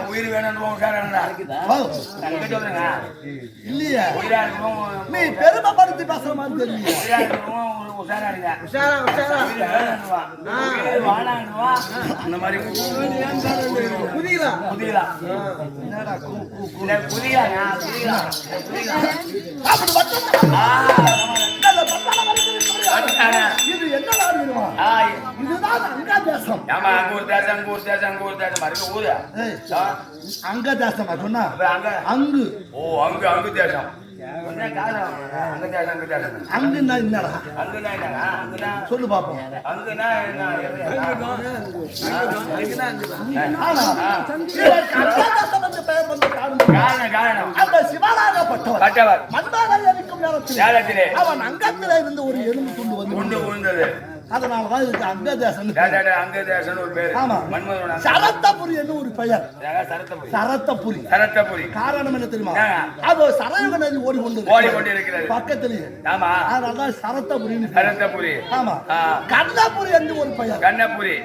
உயிர் வேணும் இல்லையா நீ பெருமைப்படுத்தி பேசுற மாதிரி அந்த மாதிரி புரியல புரியல இது என்ன இதுதான் அங்க தேசம். ஆமா அங்கூர் தேசம் அங்கூர் தேசம் அங்கூர் தேசம் இருக்கு ஊரு அங்க தேசமா சொன்னா அங்கு ஓ அங்கு அங்கு தேசம் அங்குன்னா என்னடா அங்குன்னா என்னடா அங்குன்னா சொல்லு பாப்போம் அங்குன்னா சிவனாகப்பட்டவர் மந்தாரக்கும் நேரத்திலே அவன் அங்கத்திலே இருந்து ஒரு எலும்பு துண்டு வந்து கொண்டு விழுந்தது. அதனாலதான் இதுக்கு அங்கதேசன் அங்கதேசன் ஒரு பேர். ஆமா சரத்தபுரி என்று ஒரு பெயர். சரத்தபுரி சரத்தபுரி காரணம் என்ன தெரியுமா? அது சரயுக நதி ஓடிக்கொண்டு இருக்கிறது பக்கத்திலேயே. ஆமா அதனாலதான் சரத்தபுரி சரத்தபுரி. ஆமா கண்ணபுரி என்று ஒரு பெயர். கண்ணபுரி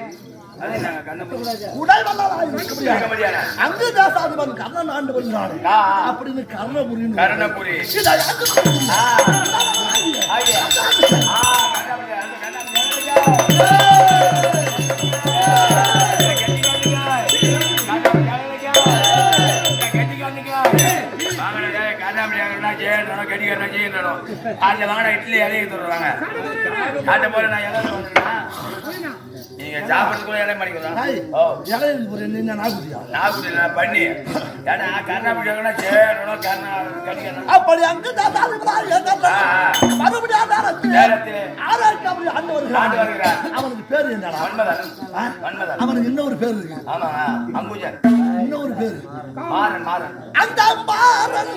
அங்கதேசாதிபன் கர்ணன் ஆண்டு வருகிறான் அப்படின்னு கர்ணபுரி கர்ணபுரி இட்லி இலையை தருவாங்க. அந்த போல நான் நீங்க சாப்பிடுறதுக்குள்ள இலை பண்ணிக்கலாம். பண்ணி ஏன்னா கர்நாபடி அப்படி அங்க அவனுக்கு பேரு என்னடா? அவனுக்கு இன்னொரு பேரு இருக்கு. ஆமா அம்புஜன் இன்னொரு பேரு மாறன். மாறன் அந்த மாறன்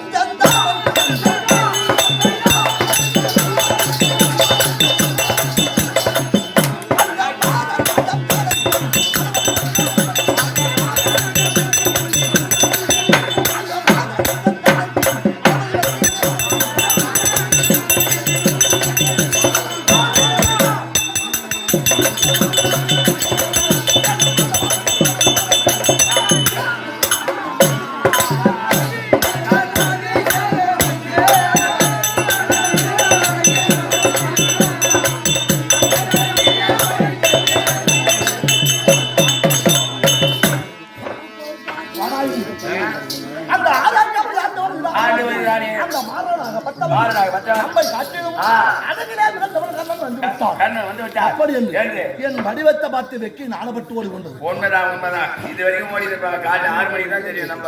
என் வடிவத்தை பார்த்து வெக்கி நாளப்பட்டு ஓடி கொண்டது. உண்மைதான் உண்மைதான். இது வரைக்கும் ஓடி இருப்பாங்க. காலை 6 மணிக்கு தான் தெரியும். நம்ம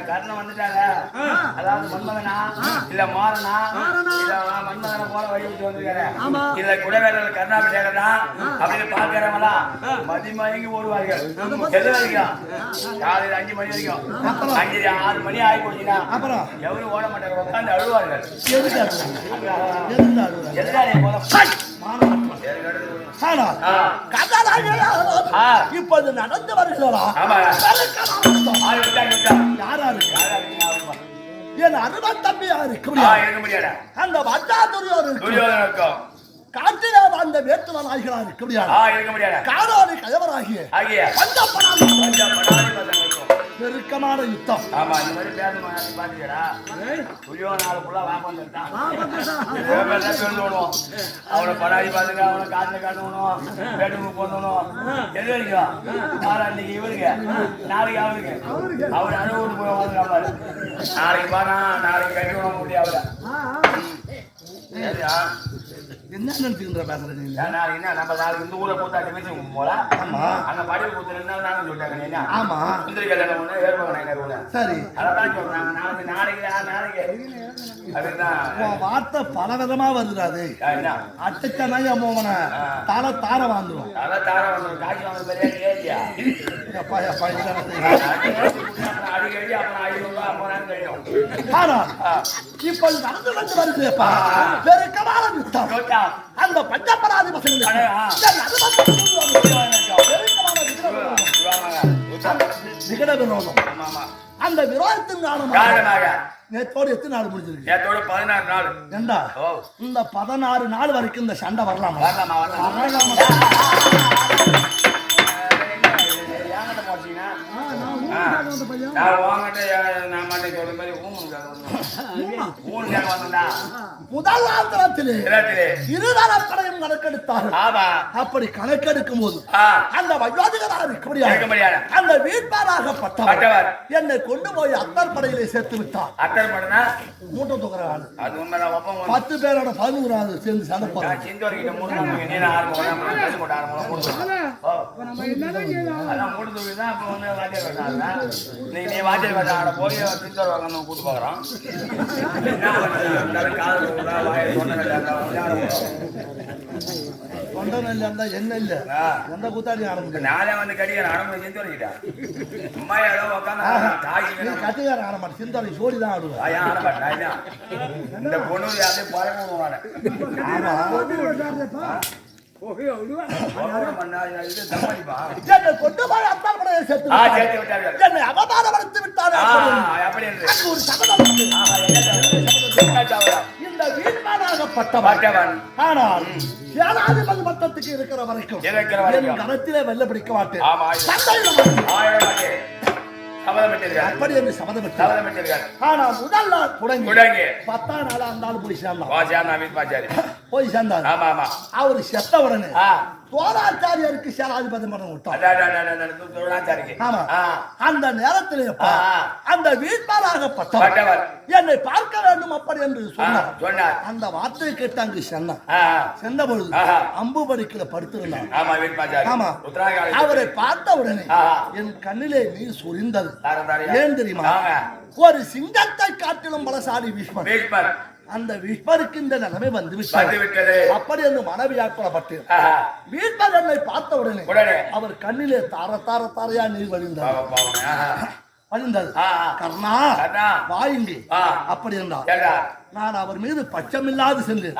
கர்ணன் வந்துட்டாங்க. அதாவது மன்மதனா இல்ல மாறனா இல்ல மன்மதனை போல வழி விட்டு வந்திருக்காரு. இல்ல குடவேலர் கர்ணாபிஷேகம் தான் அப்படின்னு பார்க்கிறவங்களா மதிமயங்கி ஓடுவார்கள். எது வரைக்கும்? காலையில் 5 மணி வரைக்கும். 5 6 மணி ஆகி போச்சுன்னா அப்புறம் எவரும் ஓட மாட்டாங்க. உட்காந்து அழுவார்கள். இப்போது நடந்து வருகிறா என் அருவன் தம்பி யாரு? அந்த வட்டாதுரியோருக்கும் காட்டிலே வாழ்ந்த வேட்டுவன் ஆகிறார் இருக்க முடியாது. காரோடு கயவராகிய பெருக்கமான யுத்தம். ஆமா இந்த மாதிரி பாத்தீங்களா? அவனை படாதி பாத்துங்க, அவனை காட்டுல காட்டணும், வேட்டுக்கு போடணும். எது வரைக்கும்? இன்னைக்கு இவருக்கு நாளைக்கு அவருக்கு அவர் அனுபவம் போய் வாழ்ந்துக்காம நாளைக்கு பாரு நாளைக்கு கட்டி விட முடியாது. என்ன நினைச்சுக்கின்ற பேசுறீங்க? என்ன நம்ம நாளைக்கு இந்த ஊரை கூத்தாட்டி பேசி போல. ஆமா அந்த படிவு கூத்துல இருந்தாலும் சொல்லிட்டாங்க. ஆமா சுந்தரி கல்யாணம் ஒண்ணு ஏற்படுவாங்க. சரி அதான் சொல்றாங்க. நாளைக்கு அதுதான் வார்த்தை பல விதமா வருது. அட்டச்சனாய் அம்மோவன தலை தார வாங்குவோம். தலை தார வாங்குவோம். காட்சி வாங்க பெரிய ஏரியா அப்பா அப்பா அடிக்கடி அப்புறம் 500 ரூபாய் போறான்னு தெரியும். ஆனா இப்போ நடந்து வந்து வருதுப்பா பெருக்கமான யுத்தம். அந்த பஞ்சப்பராதி விரோதம். அந்த விரோதத்தின் காரணமாக நேத்தோடு எத்தனை நாள் முடிஞ்சிருக்கு? நேத்தோட 16 நாள். ஏண்டா இந்த 16 நாள் வரைக்கும் இந்த சண்டை வரலாமா? முதலாந்திரத்திலே இருதரப்படையும் கணக்கெடுத்தார்கள். அப்படி கணக்கெடுக்கும் போது அந்த வயோதிகராக அந்த வீட்பாராகப்பட்டவர் என்னை கொண்டு போய் அத்தர் படையிலே சேர்த்து விட்டார். அத்தர் படைனா மூட்டை தூக்குறாங்க. 10 பேரோட 11 சேர்ந்து சண்டை போறாங்க. நீ வாத்தியல் வேண்டாம் போய் சித்தர் வாங்க கூட்டு போகிறோம். தொண்டை இருந்தா என்ன இல்ல எந்த கூத்தாடி ஆரம்பிக்க நாளே வந்து கடிக்கிற ஆரம்பி செஞ்சு வரைக்கிட்டா அம்மா ஏதோ உட்காந்து கட்டிக்கார ஆரம்பி சிந்தனை சோடி தான் ஆடுவேன். இந்த பொண்ணு யாரையும் பழகுவாங்க. கொண்டு போய் அத்தார் படையை சேர்த்து விட்டார்கள். என்னை அவமானப்படுத்தி விட்டார்கள். ஒரு சபதம் இந்த வீண்மானாகப்பட்டவன். ஆனால் சேனாதிபதி மட்டத்துக்கு இருக்கிற வரைக்கும் என் கரத்திலே வெல்ல பிடிக்க மாட்டேன். அப்படி என்று சபதமிட்டார். ஆனா முதல் நாள் தொடங்கி 10ஆம் நாள் அந்த நாள் போய் சேர்ந்தார். அவரு செத்த உடனே தோராச்சாரியருக்கு சேனாதிபதி மரணம் விட்டார். அந்த நேரத்தில் அந்த வீட்பாராகப்பட்டவர் என்னை பார்க்க வேண்டும் அப்படி என்று சொன்னார். அந்த வார்த்தையை கேட்டு அங்கு சென்ற பொழுது அம்பு படுக்கையில படுத்திருந்தார். அவரை பார்த்த உடனே என் கண்ணிலே நீர் சொரிந்தது. ஏன் தெரியுமா? ஒரு சிங்கத்தை காட்டிலும் பலசாலி விஸ்வர். அந்த விஸ்வருக்கு இந்த நிலைமை வந்து விட்டது. அப்படி என்று மனைவியாக்கப்பட்டு விஸ்வர் என்னை பார்த்த உடனே அவர் கண்ணிலே தாரையா நீர் வழிந்தது. கர்ணா வாயுங்க அப்படி என்றார். நான் அவர் மீது பட்சமில்லாது சென்றேன்.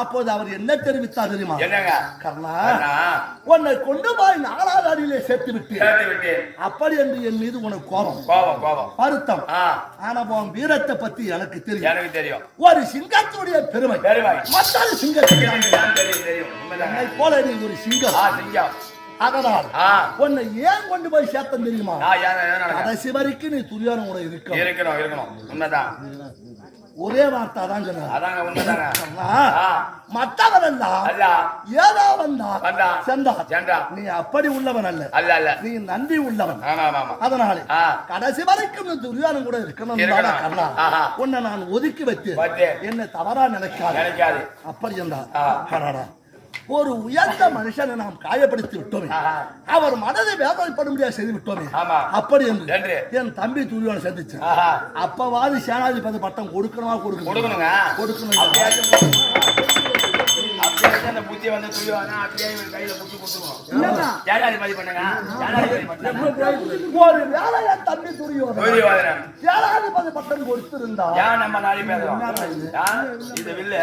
அப்போது அவர் என்ன தெரிவித்தார் தெரியுமா? கர்ணா உன்னை கொண்டு போய் 4வது அடியிலே சேர்த்து விட்டு அப்படி என்று என் மீது உனக்கு கோபம் வருத்தம். ஆனா உன் வீரத்தை பத்தி எனக்கு தெரியும். ஒரு சிங்கத்துடைய பெருமை மற்றொரு சிங்கத்துக்கு என்னை போல நீ ஒரு சிங்கம். அதனால் உன்னை ஏன் கொண்டு போய் சேர்த்தம் தெரியுமா? கடைசி வரைக்கும் நீ துரியானம் கூட இருக்கணும். உண்மைதான். ஒரே வார்த்தை தான் சொன்ன. மற்றவரெல்லாம் ஏதோ வந்தா நீ அப்படி உள்ளவன் அல்ல, நீ நன்றி உள்ளவன். அதனால கடைசி வரைக்கும் நீ துரியானம் கூட இருக்கணும். உன்னை நான் ஒதுக்கி வச்சு என்ன தவறா நினைக்காது. அப்படி என்றார். ஒரு உயர்ந்த மனுஷனை நாம் காயப்படுத்தி விட்டோமே, அவர் மனதை வேதனைப்படும்படியாக செய்து விட்டோமே. அப்படி என்று என் தம்பி துரியோனை சந்திச்சு அப்பவாது சேனாதிபதி பட்டம் கொடுக்கணுமா? கொடுக்கணும். புத்தி வந்து ஒரு வேலையை தம்பி துரியோனை சேனாதிபதி பட்டம் கொடுத்திருந்தா நம்ம நாளை பேசுறோம். இது இல்ல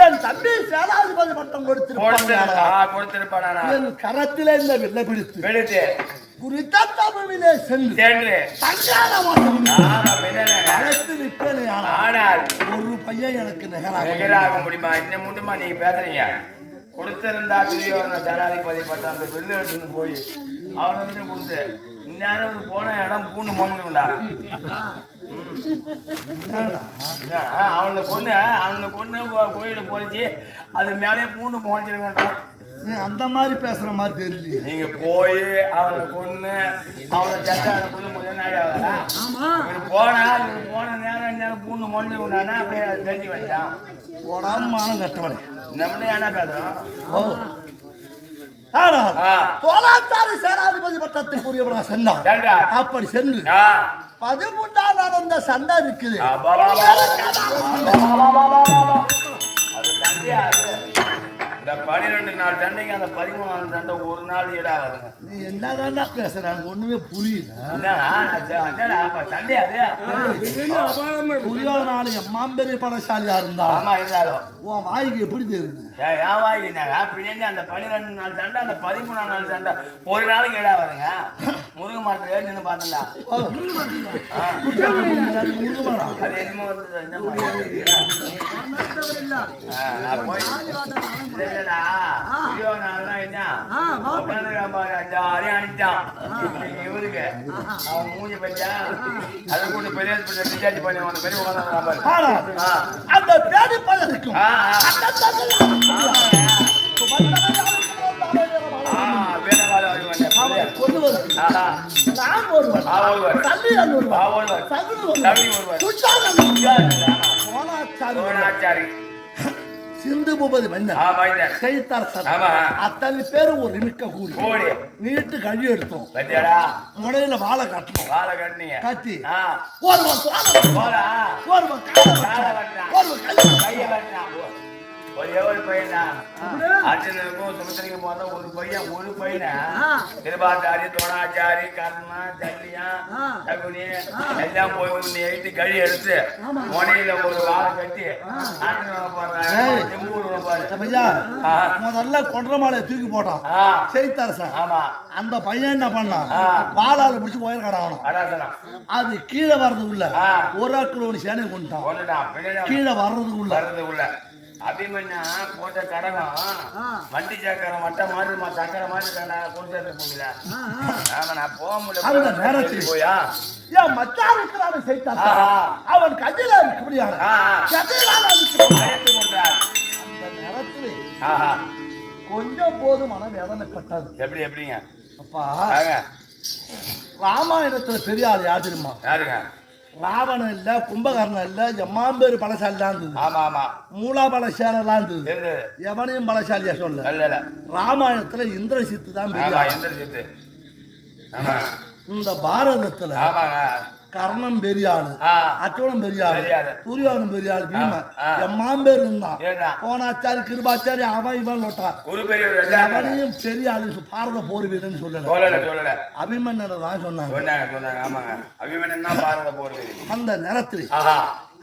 என் தம்பி சேனாதிபதி பட்டம் கொடுத்திருப்பான். என் கரத்திலே இந்த வில்லை பிடித்து குறித்த தமிழிலே சென்று ஆனால் ஒரு பையன் எனக்கு நிகராக முடியுமா? இன்னும் முண்டுமா நீங்க பேசுறீங்க? கொடுத்திருந்தா ஜனாதிபதி பட்டம் அந்த வில்லு எடுத்துன்னு போய் அவனுக்கு கொடுத்து இந்நேரம் போன இடம் பூண்டு மோந்துடா. அவனை கொண்டு கோயில போயிச்சு அது மேலே பூண்டு மோஞ்சிருக்கான். நீ அந்த மாதிரி பேசுற மாதிரி தெரியல. நீங்க போய் அவனை கொன்னு அவனை சட்டான புண்ணு கொஞ்ச நாள் ஆகலா போன நேரம் பூண்டு மொழி விடானா அப்படியே தெரிஞ்சு வச்சான் போடாம கட்டவனே நம்மளே என்ன பேசுறோம். தோலாச்சாரி சேனாதிபதி பட்டத்துக்குரியவனா சென்றான். அப்படி சென்று 13ஆம் நடந்த சண்டை இருக்குது. அது சண்டையா இந்த 12 நாள் சண்டைக்கு அந்த 13ஆம் சண்டை ஒரு நாள் ஈடாகுதுங்க. நீ என்னதான்டா பேசுற? ஒண்ணுமே புரியல. சண்டையா புரியாத நாள் எம்மாம்பெரிய பணசாலியா இருந்தா உன் வாய்க்கு எப்படி தெரியுது? என் வாய்க்கு பின்னாடி அந்த 12 நாள் சண்டை அந்த 13ஆம் நாள் சண்டை ஒரு நாளைக்கு ஈடாகுதுங்க. முருக மாட்டு நின்று பார்த்தா அது என்னமோ இவருக்கு அவன் மூஞ்சி பச்சா அதை கொண்டு பெரிய ரிசார்ஜ் பண்ணி பெரிய அந்த பேடி பலருக்கும் சிந்து பூபதி மன்னர் அத்தனை பேரும் ஒரு நிமிக்க கூடி நீட்டு கழி எடுத்தோம். முனையில வாழை கட்டணும். கட்டி ஒரு பையனா அர்ஜுனனுக்கும் சுமத்திரிக்கும் போத ஒரு பையனை திருபாச்சாரி தோணாச்சாரி கர்ணா ஜல்லியா தகுனி எல்லாம் போய் ஒண்ணு எழுத்து கழி எடுத்து முனையில ஒரு வாழை கட்டி முதல்ல கொன்றமாலையை தூக்கி போட்டான் செய்தாரசன். அந்த பையன் என்ன பண்ணான்? வாழால பிடிச்சு ஒயர் கடாகணும். அது கீழே வர்றதுக்குள்ள ஒரு ஆட்கள் ஒரு சேனை கொண்டுட்டான். கீழே வர்றதுக்குள்ள அபிமன்யா போட்ட கடகம் வண்டி சக்கரம் வட்ட மாதிரி சக்கர மாதிரி கொண்டு சேர்த்து போகல. நான் போக முடியல. போயா என் மச்சான் இருக்கிறான்னு செய்தான். அவன் கையில இப்படியான கொஞ்சம் போது மன வேதனை கட்டாது. எப்படிங்க அப்பா ராமாயணத்துல பெரிய ஆள் யாரு தெரியுமா? யாருங்க? ராவணன் இல்ல, கும்பகர்ணன் இல்ல, எம்மாம்பேரு பலசாலி தான் இருந்தது. மூலா பலசாலாம் இருந்தது. எவனையும் பலசாலியா சொல்ல. ராமாயணத்துல இந்திரசித்து தான் பெரிய. இந்த பாரதத்துல கர்ணன் பெரிய ஆளு, அச்சோனம் பெரிய ஆளு, துரியோதனன் பெரிய ஆளு, பீமன் எம்மாம்பேர் இருந்தான். போனாச்சாரி கிருபாச்சாரி அவன் இவன் எவனையும் பெரிய ஆளு பாரத போர் வீரன்னு சொல்லல. அபிமன்னன் தான் சொன்னாங்க. அந்த நேரத்தில்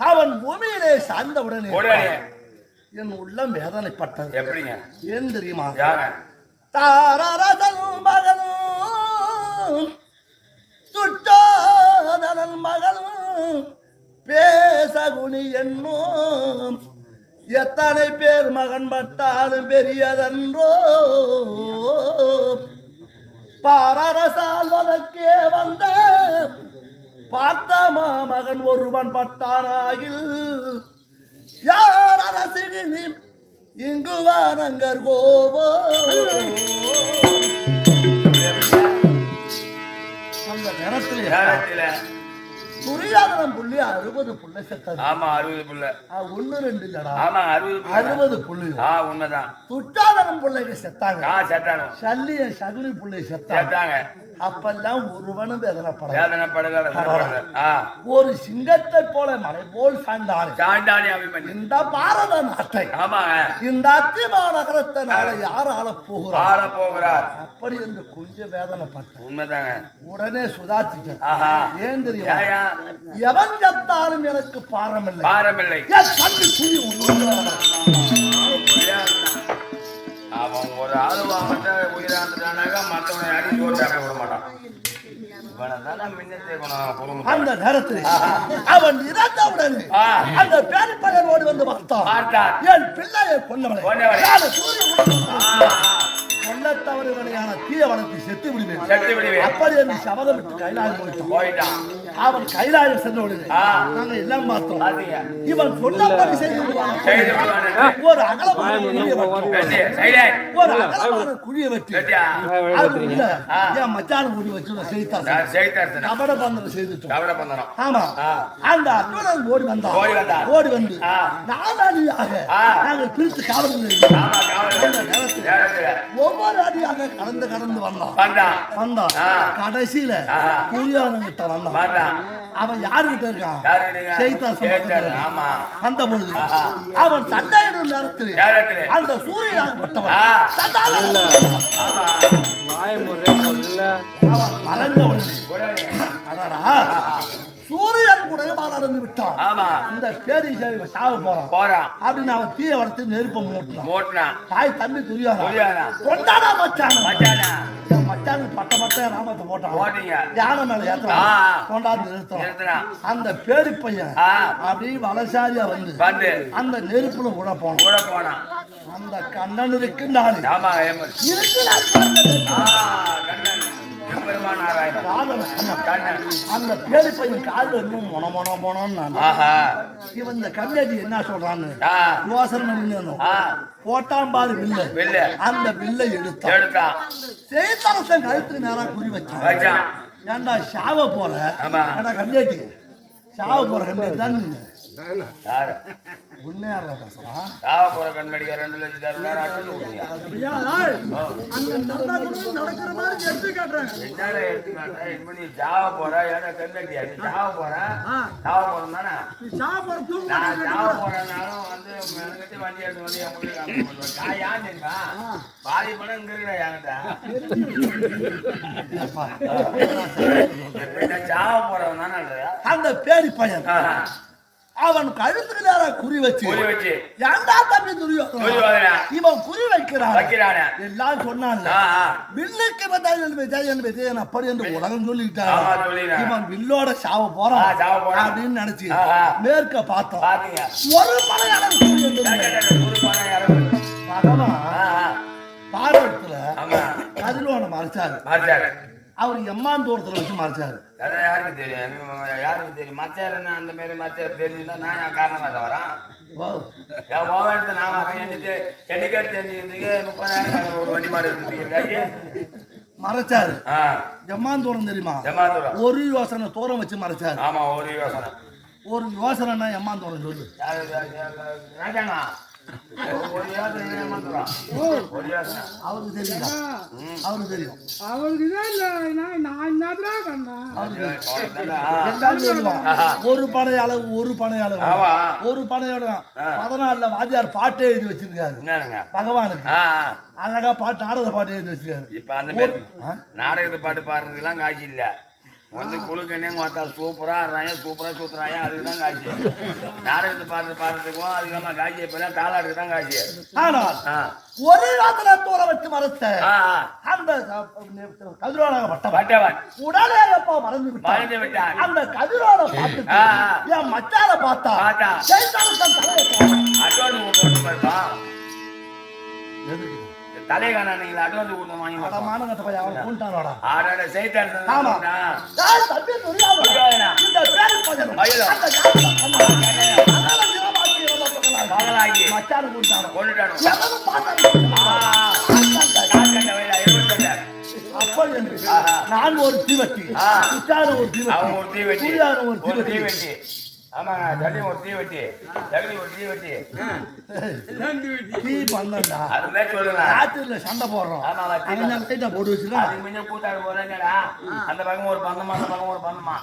அவன் பூமியிலே சார்ந்த உடனே என் உள்ளம் வேதனைப்பட்டது. எப்படிங்க? ஏன் தெரியுமா? தாரரசன் மகனும் சுட்டாதனன் மகளும் பேசகுனி என்னும் எத்தனை பேர் மகன் பட்டாலும் பெரியதன்றோ. பாரரசால் வதற்கே வந்த பார்த்தமா மகன் ஒருவன் பட்டானாகில் யார் அரசினி இங்கு வானங்கர் கோவோ. அந்த நேரத்துல துரியோதனன் புள்ளி 60 புள்ள செத்தது. 60 புள்ள. 1 2 இல்லடா. 60 புள்ளி. உண்மைதான். துச்சாதனன் புள்ளைங்க செத்தாங்க. செத்தாங்க. சல்லிய சகுனி புள்ளை செத்தாங்க. அப்பெல்லாம் ஒருவனும் வேதனைப்படல. ஒரு சிங்கத்தை போல மலை போல் சாண்டானே இந்த பாரத நாட்டை, இந்த அத்திமா நகரத்தை நாளை யார் ஆள போகிறார் அப்படி என்று கொஞ்சம் வேதனைப்பட்ட. உண்மைதாங்க. உடனே சுதாச்சிட்டேன். ஏன் தெரியும்? எவன் செத்தாலும் எனக்கு பாரமில்லை. அவன் ஒரு ஆளு வாங்கிட்ட உயிராந்துட்டானாக்கா மற்றவனை அடி சோறு சாப்பிட விட மாட்டான். அந்த நேரத்தில் அவன் இறந்தவுடனே அந்த பேரிப்பையன் ஓடி வந்து பார்த்தான். என் பிள்ளையை கொன்னவனை கொல்லத்தவர்களையான தீய வளர்த்து செத்து விடுவேன் அப்படி என்று சபதம் விட்டு கைலாயம் போயிட்டான். அவன் கைலாயம் சென்ற உடனே நாங்க எல்லாம் பார்த்தோம். இவன் சொன்னபடி செய்து ஒரு அகலமான குழியை வச்சு என் மச்சான குழி வச்சு கபட பந்தனம் செய்துட்டோம். ஆமா, அந்த அர்ஜுனன் ஓடி வந்து நாலு அடியாக நாங்கள் பிரித்து காவல் ஒவ்வொரு அடியாக கடந்து வந்தான். கடைசியில புரியாதவங்கிட்ட வந்தான். அவன் யாருகிட்ட இருக்கான்? அந்த பொழுது அவன் சண்டையிடும் நேரத்தில் அந்த சூரியனாகப்பட்டவன் சூரியன் கூட நடந்து விட்டான். இந்த பேரி சாவ போறான் அப்படின்னு அவன் தீய வளர்த்து நெருப்ப மூட்டினான். தாய் தம்பி கொண்டாடா மச்சானுக்கு பட்ட ராமத்தை போட்டான். யானை மேல ஏற்றான், கொண்டாந்து நிறுத்தினான். அந்த பேரி பையன் அப்படி வலசாரியா வந்து அந்த நெருப்புல கூட போனான். அந்த கண்ணன் இருக்கின்றான். அந்த பேரி பையன் காலில் இன்னும் போனோன்னு இவன் இந்த கவிஞாஜி என்ன சொல்றான்னு யோசனை போட்டான் பாரு வில்ல. அந்த வில்லை எடுத்தான். சேத்தரசன் கழுத்துக்கு நேரம் குறி வச்சான். ஏண்டா சாவ போற கவிஞாஜி, சாவ போற கவிஞாஜி தான் பாதி படம் இங்க அந்த பேரி பையன் அவன் கழுத்துக்கு நேரம் குறி வச்சு ஏண்டா தம்பி துரியோதனா இவன் குறி வைக்கிறான். எல்லாம் சொன்னான் வில்லுக்கு அப்படி என்று உலகம் சொல்லிட்டான். இவன் வில்லோட சாவ போறான் அப்படின்னு நினைச்சு மேற்க பார்த்தோம். ஒரு படையாளர் பாரதத்துல கதிரோட மறைச்சாரு. அவர் எம்மான் தூரத்துல வச்சு மறைச்சாரு. யாருக்கு தெரியும் மச்சார் அந்த மாதிரி மச்சார் தெரிஞ்சுன்னா நான் காரணமா வரேன். என்னைக்கே தெரிஞ்சுக்கிறதுக்கு 30,000 ஒரு வண்டி மாடு இருக்கு மறைச்சாரு. எம்மான் தூரம் தெரியுமா? ஒரு யோசனை தூரம் வச்சு மறைச்சாரு. ஆமா, ஒரு யோசனை எம்மான் தூரம் சொல்லு. ராஜாண்ணா அவருக்கு தெரியும். ஒரு பனையாளர் 14 வாத்தியார் பாட்டு எழுதி வச்சிருக்காரு பகவானுக்கு. அழகா பாட்டு நாடக பாட்டு எழுதி வச்சிருக்காரு. இப்ப அந்த நாடகத்தை பாட்டு பாடுறதுக்கெல்லாம் காட்சி இல்ல. வந்து குழுக்கண்ணே பார்த்தா சூப்பரா சுத்துறாங்க. அதுக்குதான் காட்சி. நாடகத்தை பாடுறதுக்கும் அதுக்காம காட்சி இப்ப தாளாட்டுக்கு தான் காட்சி. ஒரு ராத்திர தூர வச்சு மறைச்ச அந்த கதிரோடப்பட்டவன் உடனே எப்போ மறந்து விட்டான். அந்த கதிரோட பார்த்து என் மச்சார பார்த்தா தலை காணா நீங்க அட்வான்ஸ் கொடுத்த வாங்கி மானகட்ட போய் அவன் கூண்டானோட ஆடாட சைத்தான். ஆமா டேய் தம்பி துரியாதனா இந்த பேரு பஜன மகளாகி மச்சான கூண்டானோ கொண்டுட்டானோ எவனும் பார்த்தானோ அப்படி நான் ஒரு தீவட்டி குட்டான ஒரு தீவட்டி அவன் ஒரு தீவட்டி ஒரு தீவட்டி. ஆமாங்க, ஜல்லி ஒரு தீவட்டி தீ பண்ணா அதுமே சொல்லுங்க. ராத்திரில சண்டை போடுறோம். போட்டு வச்சுருக்கா கூத்தாடு போறேங்கடா. அந்த பக்கம் ஒரு பந்தமா அந்த பக்கம் ஒரு பந்தமா.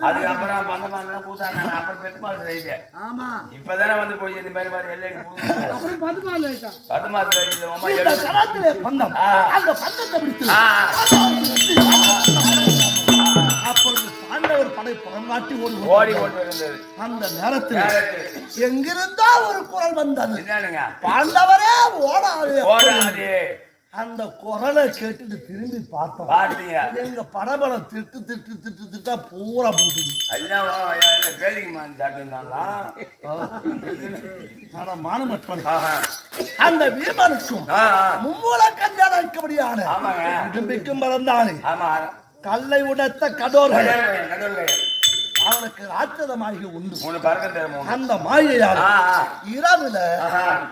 அதுக்கப்புறம் பந்தமா கூத்தாடு அப்புறம் பெருமாள் ரைட்டு. இப்பதானே வந்து போய் இந்த மாதிரி மாதிரி எல்லாம் 10 மாசம் பந்தம் அந்த பந்தத்தை பிடிச்சு அப்பொழுது பாண்டவர் படை புறங்காட்டி ஓடி கொண்டிருந்தது. அந்த நேரத்தில் எங்கிருந்தா ஒரு குரல் வந்தது. பாண்டவரே ஓடாது. அந்த குரலை கேட்டுட்டு திரும்பி பார்த்தோம். எங்க படபலம் திட்டா பூரா போட்டுது. அந்த வீமனுக்கும் மும்மூல கல்யாணம் வைக்கப்படியான பிறந்தானே கல்லை உடைத்த கடோர்கள் அவனுக்கு ராட்சத மாளிகை உண்டு. மூணு பறக்கம் தெரியும். அந்த மாளிகையால் இரவுல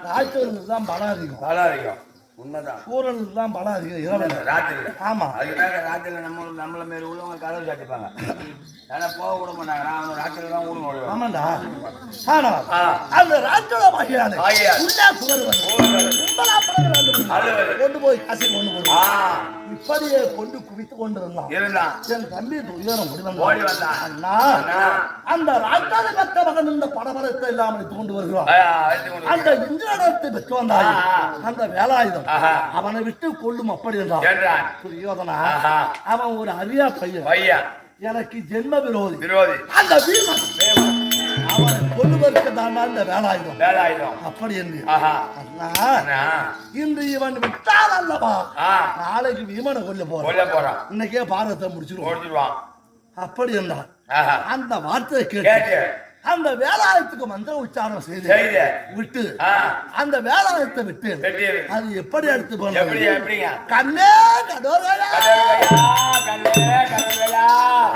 ராட்சதனுக்கு தான் பலம் அதிகம். பலம் அதிகம். உண்மைதான். சூரனுக்கு தான் பலம் அதிகம் இரவுல. ராத்திரில. ஆமா. அதுக்காக ராத்திரில நம்மள மேல உள்ளவங்க கதவு சாட்டிப்பாங்க. ஆனா போக கூட மாட்டாங்க. நான் ராத்திரில தான் ஊருக்கு ஓடுவேன். ஆமாண்டா. ஆனா அந்த ராட்சத மாளிகையால உள்ளே சுவர் வந்து கும்பலா பறந்து கொண்டு போய் காசி கொண்டு போடுவான். இப்படியே கொண்டு குவித்து கொண்டு இருந்தான். என் தம்பி துயரம் ஓடி வந்தான். அண்ணா அந்த ராட்சத கத்த மகன் இந்த படபடத்தை இல்லாமல் கொண்டு வருகிறான். அந்த இந்திரத்தை பெற்று வந்தாய். அந்த வேலாயுதம் அவனை விட்டு கொள்ளும் அப்படி என்றான் துரியோதனா. அவன் ஒரு அரியா பையன். எனக்கு ஜென்ம விரோதி. அந்த பீமன் அவனை கொள்ளுவதற்கு தான் அந்த வேலாயுதம். அப்படி என்று இன்று இவன் விட்டால் அல்லவா நாளைக்கு பீமனை கொல்ல போறான். இன்னைக்கே பாரதத்தை முடிச்சிருவான். அப்படி என்றான். அந்த வார்த்தையை கேட்டு அந்த வேலாயத்துக்கு மந்திர உச்சாரணம் செய்து விட்டு அந்த வேலாயத்தை விட்டு அது எப்படி எடுத்து போனது? கண்ணே கடோரையா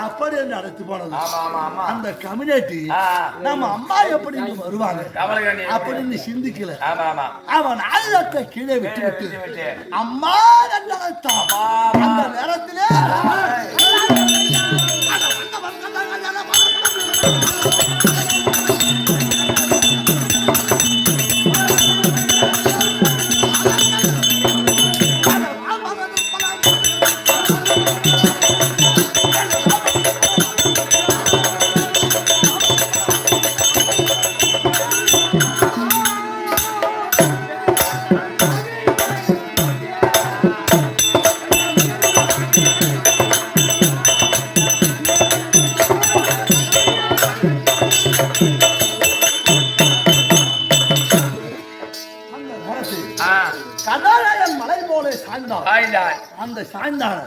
அப்படி என்று அழைத்து போனது. அந்த கம்யூனிட்டி நம்ம அம்மா எப்படி வருவாங்க அப்படின்னு சிந்திக்கல. அவன் ஆயுதத்தை கீழே விட்டு விட்டு அம்மா அந்த நேரத்திலே அந்த சாய்ந்தான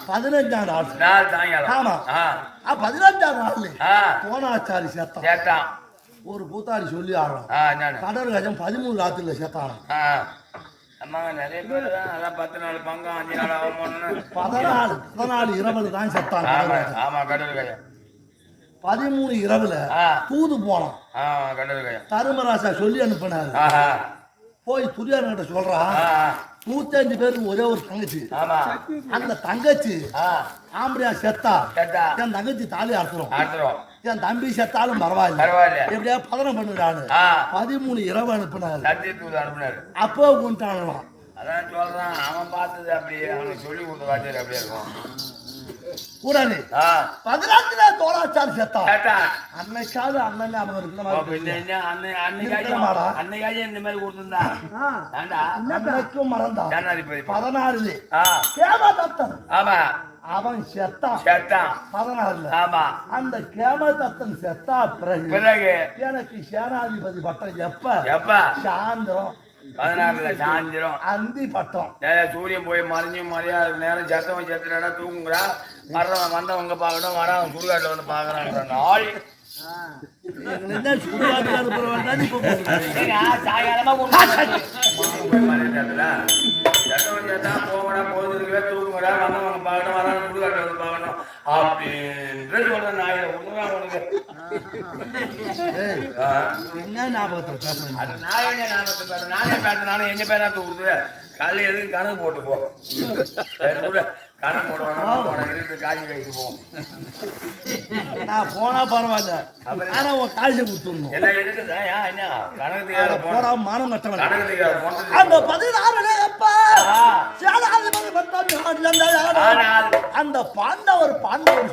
15ஆம் நாள். ஆமா 15ஆம் நாள் போனாச்சாரி சேர்த்தான். ஒரு கூத்தாடி சொல்லி ஆடுறான். கடல் கஜம் 13 ராத்திரில சேர்த்தான். 14 இரவுல தான் செத்தான். 13 இரவுல தூது போனான். தருமராசா சொல்லி அனுப்பினாரு. போய் துரியோதனன் கிட்ட சொல்றான் 105 பேருக்கு ஒரே ஒரு தங்கச்சி. அந்த தங்கச்சி ஆம்படியா செத்தா என் தங்கச்சி தாலி அறுத்துரும். என் தம்பி செத்தாலும் பரவாயில்ல எப்படியா பதனம் பண்ணுறான்னு 13 இரவு அனுப்பினாரு. அப்போ கொண்டாடலாம். அதான் சொல்றான் அவன் பார்த்தது அப்படியே அவனுக்கு சொல்லி கொடுத்த வார்த்தையில அப்படியே இருக்கும். உடனே 14 தோளாச்சாரி செத்தான். அன்னைக்காவது அண்ணன் அவன் அன்னைக்காவது இந்த மாதிரி கொடுத்துருந்தா அன்னைக்கும் மறந்தான். 16 ஆமா அவன் செத்தான் 16. ஆமா அந்த கேமதத்தன் செத்தா பிறகு எனக்கு சேனாதிபதி பட்டம் எப்ப சாயந்தரம் 16 சாயந்தரம் அந்தி பட்டம். சூரியன் போய் மறைஞ்சும் மறையாத நேரம் சத்தம் செத்துறா தூங்குறா. வர்றவன் வந்தவங்க பார்க்கணும் வரான் சுடுகாட்டில் வந்து பாக்குறான்ற நாள் போகடா போதுருக்கவே தூங்குறா வந்தவங்க பார்க்கணும் வரான் சுடுகாட்டில் வந்து பார்க்கணும் அப்படின்னு சொல்ற நாயில உண்மை உனக்கு என்ன ஞாபகத்தை பேசுறேன்? நானே பேசுறேன். எங்க பேரா தூக்குது காலையில் எதுக்கு கணக்கு போட்டு போ. கணக்கு போடுவாங்க காய்ச்சி கழிச்சு போவோம். நான் போனா பரவாயில்ல. ஆனா உன் காய்ச்சி கொடுத்துடணும். எல்லாம் இருக்குதா என்ன கணக்கு போனா மானம் கட்டணும். கணக்கு அந்த 16 அந்த பாண்டவர்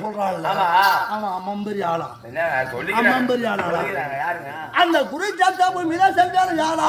சொல்றாள். அவன் அம்மம்பெரி ஆளா அம்மம்பெரி ஆளா அந்த குரு சாத்தா போய் மிக செஞ்சாலும் யாரா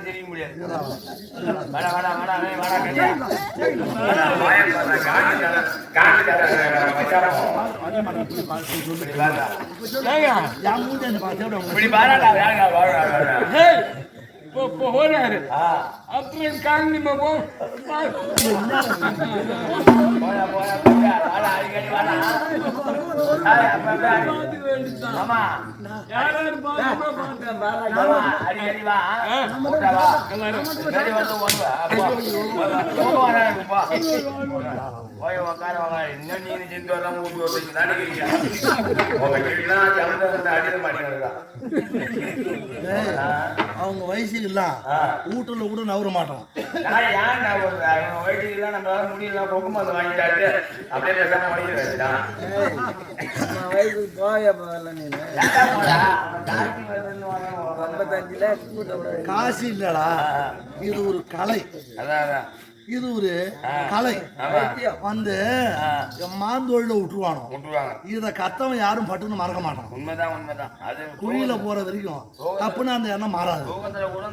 தெரிய முடியாது. வாடா வாடா வாடா வாடா கட்டியா வாயை பாரு காண்டி இப்படி பாராடா வேற வாடா போறாரு அப்புறம் காந்தி போயா அடிக்கடி வாடா ஆமா அடிக்கடி வா சரி வந்து போய் உக்கார இன்னும் நீ செஞ்சு வரலாம் ஊட்டி வரதுக்கு அடிக்க மாட்டேங்கிறதா அவங்க வயசுக்கு இல்ல வீட்டுல கூட நவர மாட்டோம். வயசுக்கு இல்ல நம்மளால முடியல பொக்குமாத வாங்கிட்டாரு அப்படியே பேசாம வாங்கிடுறாரு. வயசுக்கு போய காசு இல்லடா, இது ஒரு கலை. அதான் இது ஒரு கலை. வந்து மாந்தோழில விட்டுருவானோ, இத கத்தவன் யாரும் பட்டுன்னு மறக்க மாட்டான். உண்மைதான் உண்மைதான். அது குழியில போற வரைக்கும் தப்புன்னு அந்த எண்ணம் மாறாது. கூட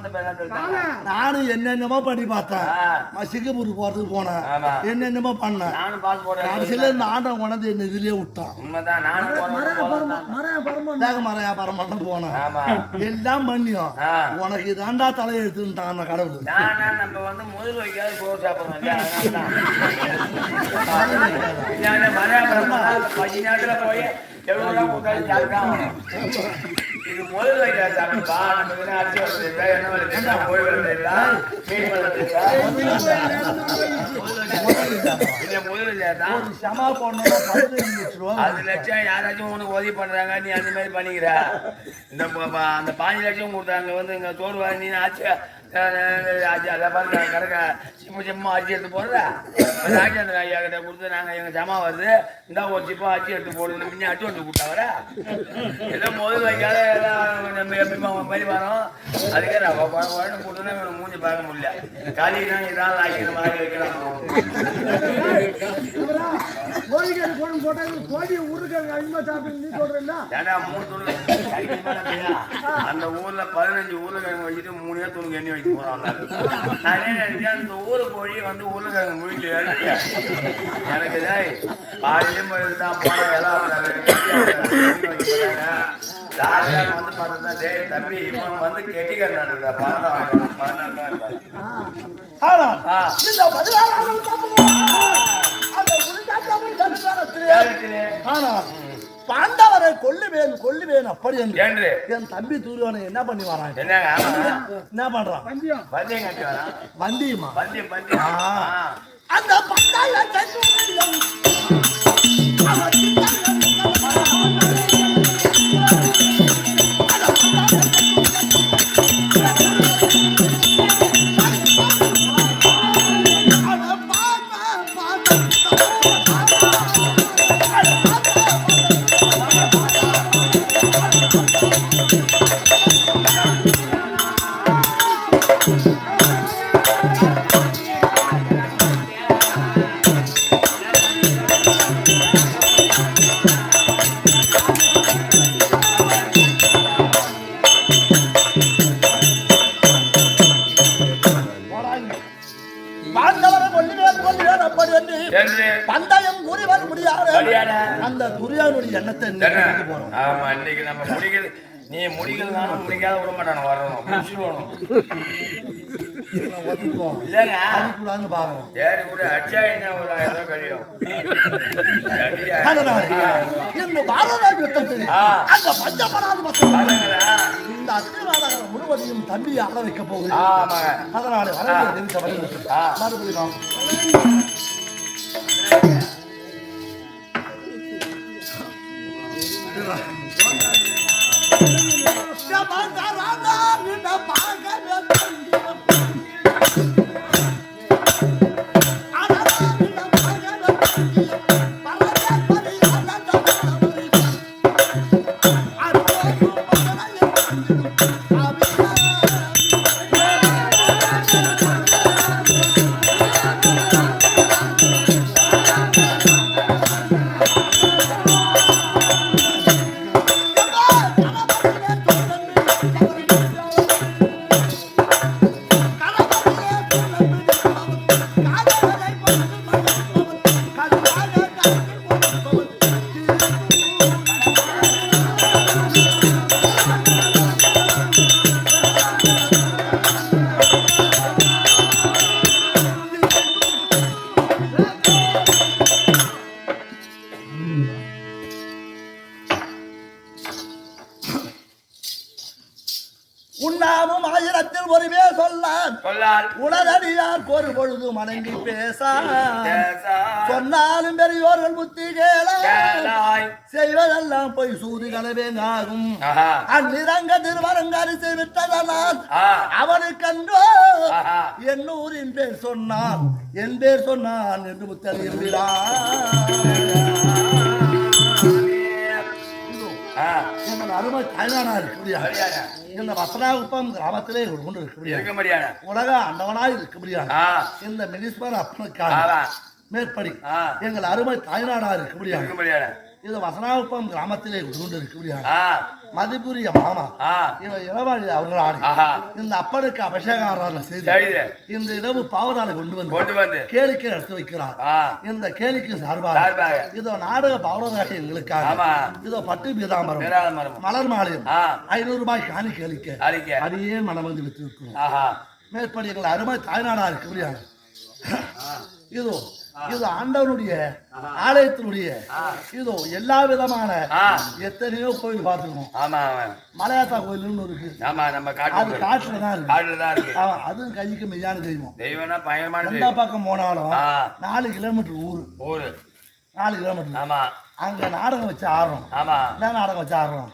நானும் என்னென்னமோ பண்ணி பார்த்தேன். சிங்கப்பூருக்கு போறதுக்கு போனேன், என்னென்னமோ பண்ணேன். கடைசியில இந்த ஆண்டம் கொண்டாந்து என்ன இதுலயே விட்டான். உண்மைதான். மறையா பரமாட்டம் போனேன், எல்லாம் பண்ணியும் உனக்கு இதாண்டா தலையெழுத்துட்டான் அந்த கடவுள். நம்ம வந்து முதல் வைக்காது கொஞ்ச நேரத்துல போய் எவ்வளவு இது முதல் வைக்காதுப்பா. நம்ம அரிசி வளர்த்துருக்கா, என்ன வளர்த்துருக்கா, போய் வளர்த்துருக்கா, மீன் வளர்த்துருக்கா, அது லட்சம் யாராச்சும் உனக்கு உதவி பண்றாங்க, நீ அந்த மாதிரி பண்ணிக்கிற. இந்த அந்த 5 லட்சம் கொடுத்தாங்க வந்து இங்க சோறு நீ ஆச்சு அதை பாருங்க கிடக்க சிம்ம அரிசி எடுத்து போடுற ராஜேந்திர ஐயா கிட்ட கொடுத்து நாங்க எங்க ஜமா வருது இந்த ஒரு சிப்பம் அரிசி எடுத்து போடுறது முன்னே அச்சு வந்து கொடுத்தா வர ஏதோ முதல் வைக்காத நம்ம எப்படிமா மாதிரி வரோம். அதுக்கே உடனே கொடுத்தோன்னா இவனை மூஞ்சி பார்க்க முடியல. காலினா இதான் ஆக்கிற மாதிரி வைக்கலாம். அந்த ஊர்ல 15 உருளைக்கிழங்கு வச்சுட்டு 3 துணுக்கு எண்ணெய் வைக்க போறாங்க. அந்த ஊரு கோழி வந்து உருளைக்கிழங்கு முழிச்சு எனக்கு பாடியும் தான் போன வந்து பார்த்தா தம்பி இவன் வந்து கெட்டிக்கிறான். பாண்டவரை கொல்லுவேன் அப்படி என்று என் தம்பி தூர்வனை என்ன பண்ணி வரான்? என்ன பண்றான்? வந்தியமா அந்த பந்தயம் கூறி வர முடியாது. அந்த துரியானுடைய எண்ணத்தை போறோம். ஆமா, இன்னைக்கு நம்ம முடிக்கிறது நீ முடிக்கலனாலும் முடிக்காத விட மாட்டானு வரணும். முழுவதையும் தம்பியை ஆள வைக்க போகுது. அதனால மறுபடியும் சொல்லால் உலகடியார் ஒரு பொழுது மணங்கி பேச சொன்னாலும் பெரியோர்கள் புத்தி கேளாய் செய்வதெல்லாம் போய் சூது கலவேங்காகும் அந்நிறங்க திருவரங்க அரிசி விட்டதனால் அவனுக்கன்றோ என் ஊரின் பேர் சொன்னான் என் பேர் சொன்னான் என்று அருமை தாய்நாடா இருக்க இந்த வசனாகுப்பம் கிராமத்திலே கொண்டு இருக்க உலக அண்டவனாய் இருக்க முடியாது இந்த மினிஸ்பர் அப்பனுக்காக மேற்படி எங்கள் அருமை தாய்நாடா இருக்க முடியாது இது வசனாகுப்பம் கிராமத்திலே கொண்டு இருக்க முடியாது மதிப்புரிய மாமா இவன் இளவாளி அவர்களால் இந்த அப்பனுக்கு அபிஷேகம் செய்து இந்த இரவு பாவனாலை கொண்டு வந்து கேளிக்கை நடத்தி வைக்கிறார் இந்த கேளிக்கை சார்பாக இதோ நாடக பாவனாக எங்களுக்காக இதோ பட்டு பீதாம்பரம் மலர் மாலையும் 500 ரூபாய் காணி கேளிக்கை அதையே மனம் வந்து வித்திருக்கிறோம் மேற்படி எங்கள் அருமை தாய்நாடா இருக்க முடியாது இதோ இது ஆண்டவனுடைய ஆலயத்தினுடைய இதோ எல்லா விதமான எத்தனையோ கோயில் பார்த்துக்கணும் மலையாத்தா கோயில்னு இருக்கு அது காட்டுலதான் இருக்கு அதுவும் கைக்கு மெய்யான தெய்வம் எந்த பக்கம் போனாலும் 4 கிலோமீட்டர் ஊரு 4 கிலோமீட்டர் அங்க நாடகம் வச்சு ஆடுறோம் என்ன நாடகம் வச்சு ஆடுறோம்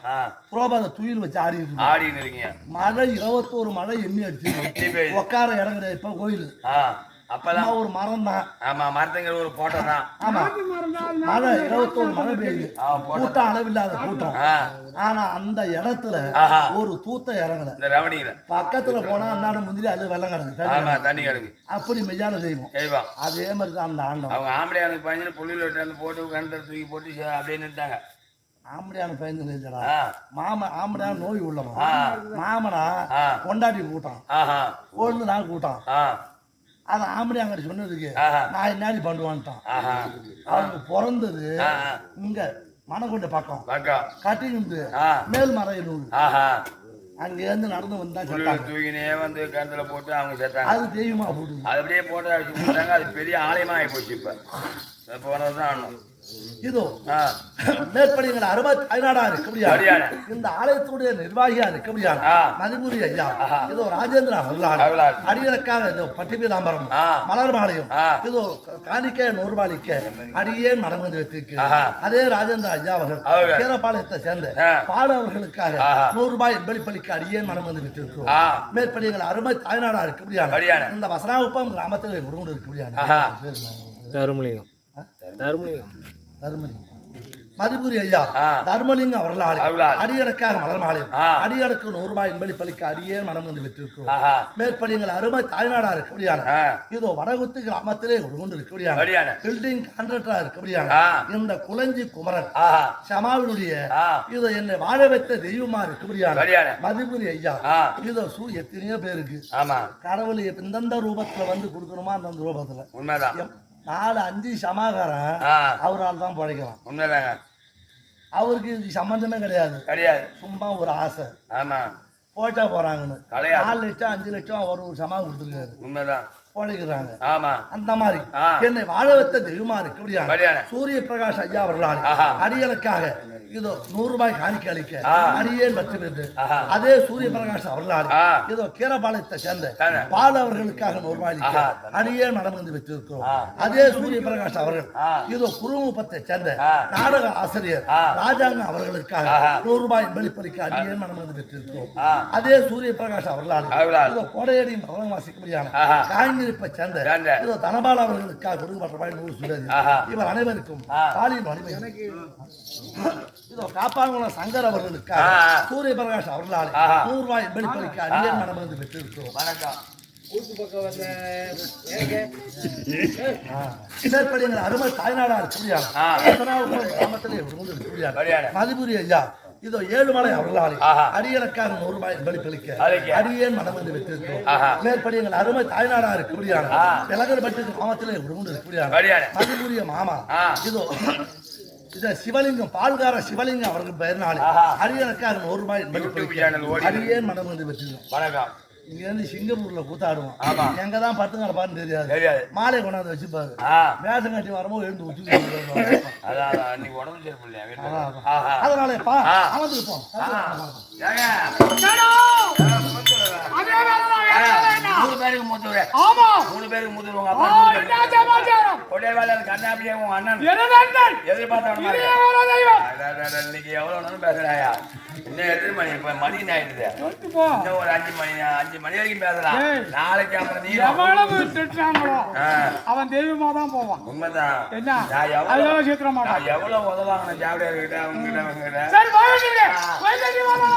புரோபாத துயில் வச்சு ஆடிட்டு மழை 21 மழை எண்ணி அடிச்சு உட்கார இடம் கிடையாது இப்ப கோயில் அப்பதான் ஒரு மரம் தான் ஆமா மரத்துங்கிற ஒரு போட்டோ தான் ஆமா மழை 21 மழை பெய்யுது கூட்டம் அளவில்லாத கூட்டம் ஆனா அந்த இடத்துல ஒரு தூத்த இறங்கல பக்கத்துல போனா அன்னாட முந்திரி அது வெள்ளம் கிடக்கு தண்ணி கிடக்கு அப்படி மெய்யான தெய்வம் அதே மாதிரி தான் அந்த ஆண்டம் அவங்க ஆம்பளையானுக்கு பயந்து புள்ளியில போட்டு கண்டை தூக்கி போட்டு அப்படியே நின்றுட்டாங்க ஆம்படியான பயந்து இல்லடா ஆம்படியான நோய் உள்ளவன் மாமனா கொண்டாடி கூட்டம் ஒன்று நாள் கூட்டம் அது ஆம்படி அங்க சொன்னதுக்கு நான் என்னாடி பண்ணுவான்ட்டான் அவங்க பிறந்தது இங்க மணக்கொண்ட பக்கம் கட்டிருந்து மேல் மறையனூர் அங்க இருந்து நடந்து வந்தா தூக்கினே வந்து கருத்துல போட்டு அவங்க சேர்த்தாங்க அது தெய்வமா போட்டு அது அப்படியே போட்டு அடிச்சு போட்டாங்க அது பெரிய ஆலயமா ஆகி போச்சு இப்ப போனதுதான் ஆடணும் இதோ மேற்படிங்கிற அருமை தாய்நாடா இருக்க முடியாது இந்த ஆலயத்துடைய நிர்வாகியா இருக்க முடியாது மதிபூரி ஐயா இதோ ராஜேந்திர அவர்களால் அடிகளுக்காக இதோ பட்டி பீதாம்பரம் மலர் மாலையும் இதோ காணிக்க நூறுபாலிக்க அடியே மனம் வந்து வைத்திருக்கு அதே ராஜேந்திர ஐயா அவர்கள் கேரப்பாளையத்தை சேர்ந்த பாட அவர்களுக்காக 100 ரூபாய் வெளிப்பளிக்க அடியே மனம் வந்து வைத்திருக்கிறோம் மேற்படிங்கிற அருமை தாய்நாடா இருக்க முடியாது இந்த வசனாகுப்பம் கிராமத்தில் இருக்க முடியாது தருமலிங்கம் மதிபூரி ஐயா தர்மலிங்கம் அவர்களால் அடியடக்காக மலர் மாலையும் அடியடக்கு 100 ரூபாய் என்பதை பலிக்க அடியே மனம் வந்து விட்டிருக்கிறோம் மேற்படிங்கள் அருமை தாய்நாடா இருக்க முடியாது இதோ வடகுத்து கிராமத்திலே கொண்டு இருக்க முடியாது பில்டிங் கான்ட்ராக்டரா இருக்க முடியாது இந்த குளஞ்சி குமரன் சமாவினுடைய இதோ என்னை வாழ வைத்த தெய்வமா இருக்க முடியாது மதிபூரி ஐயா இதோ எத்தனையோ பேருக்கு கடவுள் எந்தெந்த ரூபத்துல வந்து கொடுக்கணுமா அந்தந்த ரூபத்துல உண்மைதான் 4-5 சமாகாரம் அவரால் தான் பழைக்கலாம் அவருக்கு இது சம்பந்தமே கிடையாது சும்மா ஒரு ஆசை போட்டா போறாங்கன்னு 4 லட்சம் 5 லட்சம் அவர் ஒரு சமாகம் கொடுத்துருக்காரு உண்மைதான் போடுகிறாங்க அந்த மாதிரி என்னை வாழ வைத்த தெய்வமா இருக்க முடியாது சூரிய பிரகாஷ் ஐயா அவர்களால் அடியலுக்காக இதோ 100 ரூபாய் காணிக்கை அளிக்க அடியேன் பற்றி பெற்று அதே சூரிய பிரகாஷ் அவர்களால் இதோ கீரபாளையத்தை சேர்ந்த பால் அவர்களுக்காக 100 ரூபாய் அளிக்க அடியேன் மனம் வந்து பெற்றிருக்கிறோம் அதே சூரிய பிரகாஷ் அவர்கள் இதோ குருமுகத்தை சேர்ந்த நாடக ஆசிரியர் ராஜாங்க அவர்களுக்காக 100 ரூபாய் வெளிப்பளிக்க அடியேன் மனம் வந்து பெற்றிருக்கிறோம் அதே சூரிய பிரகாஷ் அவர்களால் இதோ கோடையடி மரணம் வாசிக்க முடியாது சேர்ந்த இதோ தனபால் அவர்களுக்காக கொடுக்கப்பட்ட ரூபாய் 100 சொல்லுது இவர் அனைவருக்கும் பாலின் வலிமை இதோ காப்பாங்குளம் சங்கர் அவர்களுக்காக சூரிய பிரகாஷ் அவர்களால் 100 ரூபாய் வெளிப்பளிக்க அடியேன் மனம் வந்து பெற்றிருக்கிறோம் வணக்கம் அருமை தாய்நாடா மதிபுரி ஐயா இதோ 7 மலை அவர்களால் அடியலுக்காக 100 ரூபாய் வெளிப்பளிக்க அடியேன் மனம் வந்து வைத்திருக்கிறோம் மேற்படி எங்கள் அருமை தாய்நாடா இருக்க முடியாது விலகல்பட்டு கிராமத்திலே இருக்க முடியாது மதிபுரிய மாமா இதோ சிவலிங்கம் பால்கார சிவலிங்கம் அவர்கள் பெயர்னாலே அடியலுக்காக 100 ரூபாய் வெளிப்பளிக்க அடியேன் மனம் வந்து வைத்திருக்கிறோம் இங்க இருந்து சிங்கப்பூர்ல கூத்தாடுவோம் எங்கதான் பத்துங்களை பாருன்னு தெரியாது மாலை கொண்டாந்து வச்சுப்பாரு வேஷம் கட்டி வரும்போது எழுந்து உச்சு அதனால அமர்ந்துருப்போம் மூணு பேருக்கு மூத்தவர். ஆமா 3 பேருக்கு மூத்தவர். உங்க அப்பா என்ன சமாச்சாரம்? கொடை வேலை கண்ணாபியே உங்க அண்ணன் என்னதான் எதிர்பார்த்தவன மாதிரி. தெய்வம் இன்னைக்கு எவ்வளவு நேரம் பேசுறாயா? இன்னும் எத்தனை மணி? இப்ப மணி ஆயிடுது. இன்னும் ஒரு 5 மணி வரைக்கும் பேசலாம். நாளைக்கு அப்புறம் நீ எவ்வளவு திட்டுறாங்களோ அவன் தெய்வமா தான் போவான். உண்மைதான். என்ன நான் அதெல்லாம் சீக்கிரம் மாட்டான். எவ்வளவு உதவாங்க ஜாவிடர் கிட்ட அவங்க கிட்ட அவங்க கிட்ட. சரி வாங்க போய் வாங்க.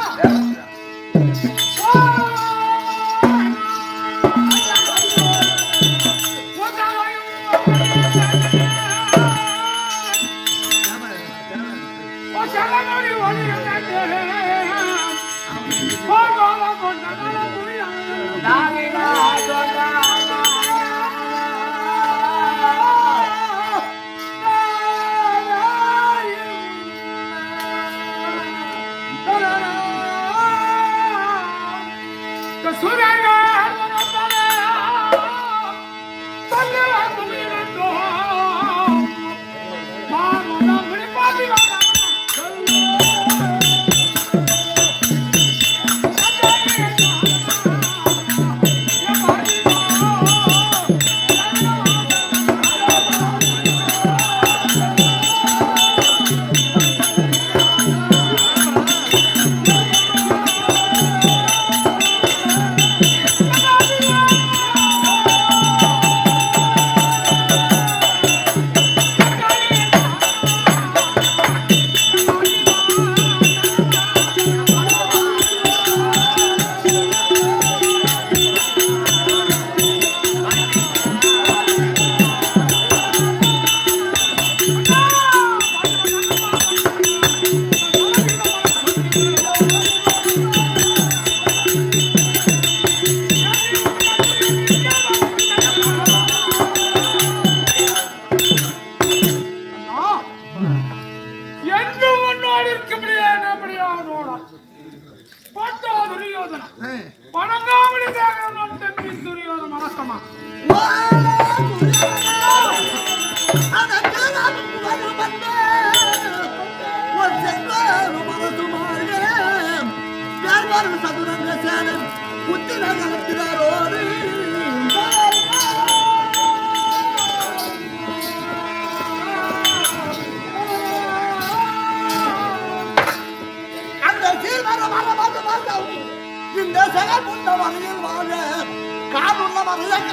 இந்த செயல்புள்ள வகையில் வாழ காலுள்ள வகையில்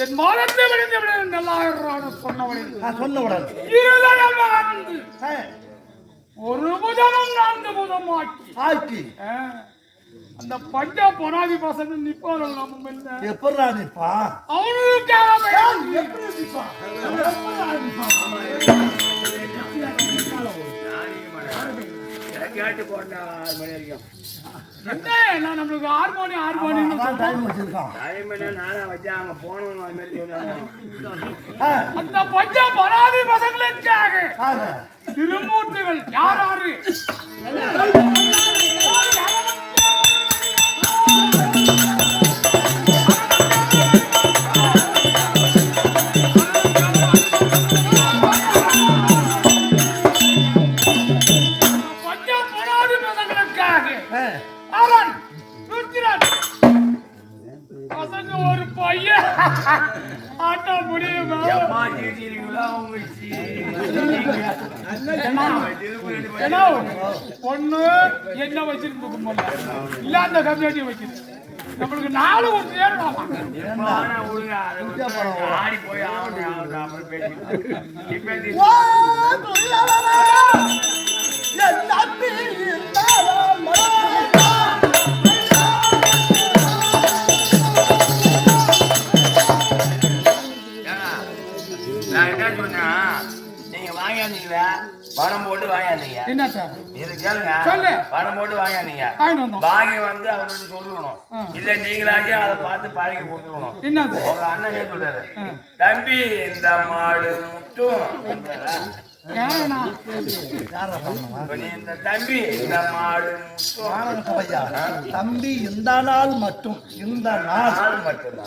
என் மாதத்தை விழுந்து விட நல்லாயிரம் சொன்னவுடன் ஒரு முதலும் 4 முதம் ஆக்கி அந்த பஞ்ச பொறாதி பசங்க நிப்பார்கள் நம்ம எப்படா நிப்பா அவனுக்காக கேட்டு போட்டா 6 மணி வரைக்கும் என்ன நம்மளுக்கு ஹார்மோனியம் டைம் வச்சிருக்கான். டைம் என்ன நானா வச்சேன் அங்க போனோம் அது மாதிரி சொன்னாங்க. அந்த பஞ்ச பராதி பசங்களுக்காக ஆக. திருமூர்த்திகள் யார் யாரு பசங்க ஒரு பையன் ஆட்ட முடியுமா? பொண்ணு என்ன வச்சிருந்து இல்ல அந்த கம்யூனிட்டி வச்சிருக்கு நம்மளுக்கு 4 ஒரு தேடலாம். ஆடி போய் நான் என்ன சொன்னா நீங்க வாங்கியாந்தீங்களா பணம் போட்டு வாங்கியாந்தீங்க என்ன சார் இது கேளுங்க பணம் போட்டு வாங்கியாந்தீங்க வாங்கி வந்து அவர்கிட்ட சொல்லணும் இல்ல நீங்களாக்கி அதை பார்த்து பழகி கொடுத்துக்கணும் என்னது உங்க அண்ணன் ஏன் சொல்றாரு தம்பி இந்த மாடு முட்டும் தம்பி இந்த மாடு தம்பி இந்த நாள் மட்டும் இந்த நாள் மட்டும்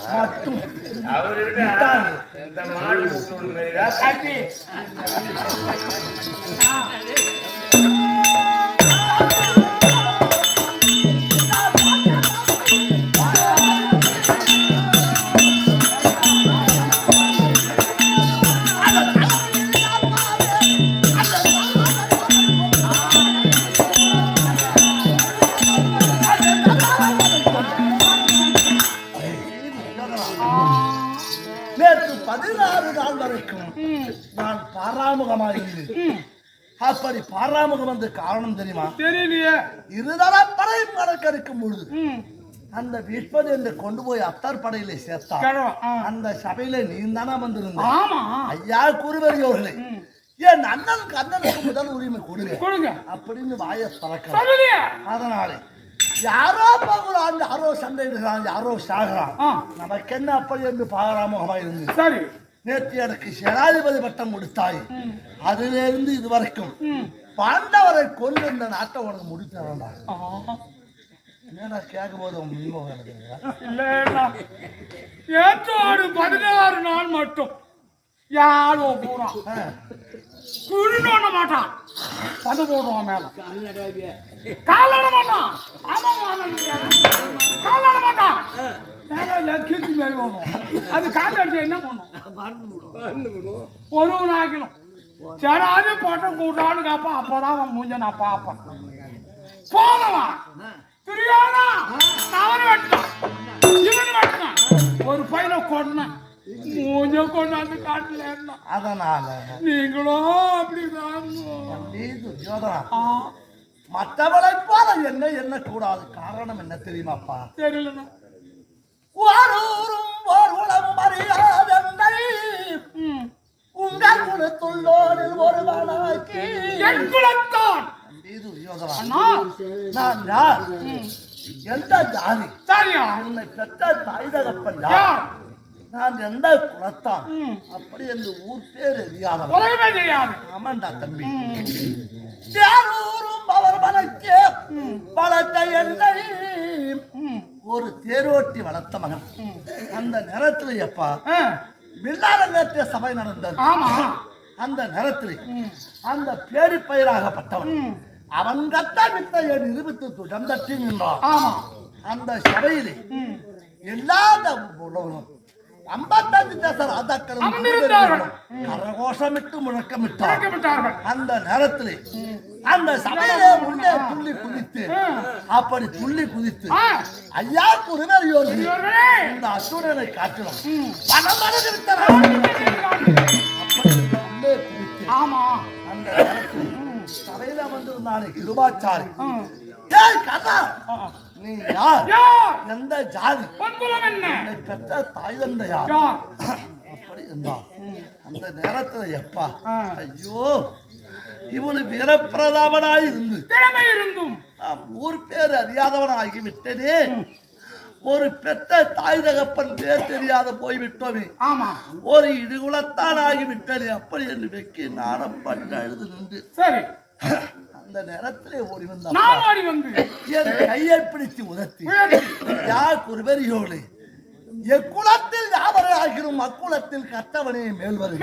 அவர்கிட்ட இந்த மாடு முட்டும் தம்பி நேற்று 16 நாள் வரைக்கும் நான் பாராமுகமாயிருந்தேன். அப்படி பாராமுகம் வந்து காரணம் தெரியுமா? தெரியலையே. இருதரம் படை மறக்கடிக்கும் பொழுது அந்த விற்பனை என்று கொண்டு போய் அத்தார் படையில சேர்த்தா அந்த சபையில நீ தானே வந்திருந்த. ஐயா குருவரியோர்களே, என் அண்ணனுக்கு முதல் உரிமை கொடுங்க அப்படின்னு வாய பறக்க. அதனாலே யாரோ பகுலான் யாரோ சண்டையிடுகிறான் யாரோ சாகிறான் நமக்கு என்ன அப்படி என்று பாராமுகமாக இருந்து சரி நேற்று எனக்கு சேனாதிபதி பட்டம் கொடுத்தாய். அதிலிருந்து இதுவரைக்கும் பாண்டவரை கொண்டு இந்த நாட்டை உனக்கு முடித்தா என்ன கேட்கும் போது ஏற்றோடு 16 நாள் மட்டும் யாரோ பூரா குழுண்ண மாட்டான் பது போடுவான் மேல காலட மாட்டான் காலட மாட்டான் கீர்த்தி மேல போகணும் அது காலடிச்சு என்ன பண்ணும் ஒரு ஆக்கணும் சராது போட்ட கூட்டான்னு காப்பா அப்பதான் அவன் மூஞ்ச நான் பாப்பேன் போனவன் தெரியாதா அவனை வெட்டான் இவன் வெட்டான் ஒரு பையனை கொண்டான் மூஞ்ச கொண்டாந்து காட்டுல அதனால நீங்களும் அப்படிதான் மற்றவளை போல என்ன என்ன கூடாது. காரணம் என்ன தெரியுமாப்பா? தெரியல. ஒருவரும் ஒரு உலகம் அறியாதென்னை உங்கள் குலத்துள்ளோரில் ஒருவனாக்கி என் குலத்தான் நான் யார், எந்த ஜாதி, சரியா உன்னை பெற்ற தாய் தகப்பன் யார், நான் எந்த குலத்தான் அப்படி என்று ஊர் பேர் தெரியாது. ஆமாண்டா தம்பி. தேரூரும் அவர் மனக்கே வளர்த்த என்னை ஒரு தேரோட்டி வளர்த்த மகன். அந்த நேரத்துல எப்பா வில்லாரங்கத்திய சபை நடந்தது. அந்த நேரத்தில் அந்த பேரி பயிராகப்பட்டவன் அவன் கத்த வித்தையை நிரூபித்து துடம் தட்டி நின்றான். அந்த சபையிலே எல்லா 55 தேச ராஜாக்களும் கரகோஷமிட்டு முழக்கமிட்டார்கள். அந்த நேரத்தில் அந்த சபையிலே உள்ளே துள்ளி குதித்து அப்படி துள்ளி குதித்து ஐயா குருவர் இந்த அசுரனை காட்டிலும் பணமனது வித்தனர் அப்படி உள்ளே குதித்து அந்த நேரத்தில் சபையில வந்திருந்தானே கிருபாச்சாரி, நீ யார், எந்த ஜாதி, பெற்ற தாய் தந்தை யார் அப்படி இருந்தான். அந்த நேரத்துல எப்பா ஐயோ இவனு வீரப்பிரதாபனாய் இருந்து திறமை இருந்தும் ஊர் பேர் அறியாதவனாகி விட்டனே. ஒரு பெற்ற தாய் தகப்பன் பேர் தெரியாத போய்விட்டோமே. ஆமா ஒரு இடுகுலத்தான் ஆகிவிட்டனே. அப்படி என்று வெக்கி நாணம் பட்டு அழுது நின்று சரி அந்த நேரத்திலே ஓடி நான் ஓடி வந்து என் கையை பிடித்து உதத்தி யார் குருபெரியோடு எக்குலத்தில் யாவரை ஆகிரும் அக்குலத்தில் கத்தவனே மேல்வரு.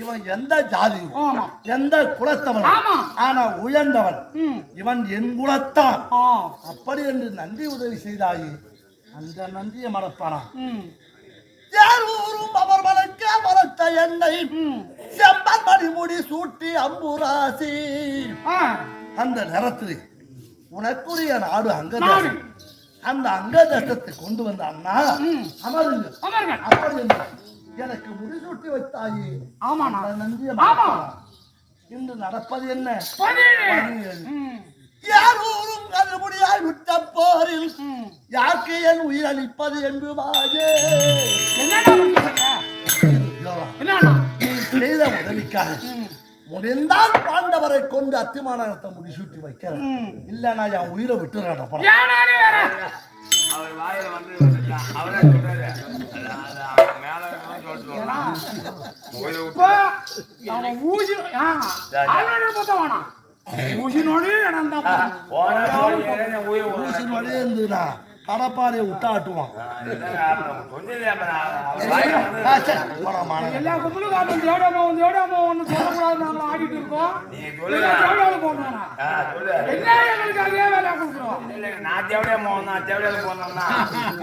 இவன் எந்த ஜாதியும் எந்த குலத்தவன் ஆனா உயர்ந்தவன் இவன் என் குலத்தான். அப்படி என்று நன்றி உதவி செய்தாயே அந்த நன்றியை மறப்பானா? ஊரும் அவர் வளர்க்க வளர்த்த என்னை செம்பன் மணிமுடி சூட்டி அம்புராசி. அந்த நேரத்தில் உனக்குரிய நாடு அங்கதேசம். அந்த அங்கதேசத்தை கொண்டு வந்த அண்ணா அமருங்க அப்படி என்று எனக்கு முடிசூட்டி வைத்தாயே. நன்றியை இன்று நடப்பது என்ன? யாரும் கருமுடியாய் விட்ட போரில் யாருக்கு என் உயிரளிப்பது என்று செய்த உதவிக்காக முடிந்தால் பாண்டவரை கொண்டு அத்திமானத்தை முடிசூட்டி வைக்கிறேன். இல்லைன்னா என் உயிரை விட்டுறேன். அவர் வாயில வந்து அவரே சொல்றாரு கடப்பாறையை விட்டாட்டுவான். எல்லா கும்பலும் ஆடிட்டு இருக்கோம். நான் தேவையா போனா தேவையா போனோம்னா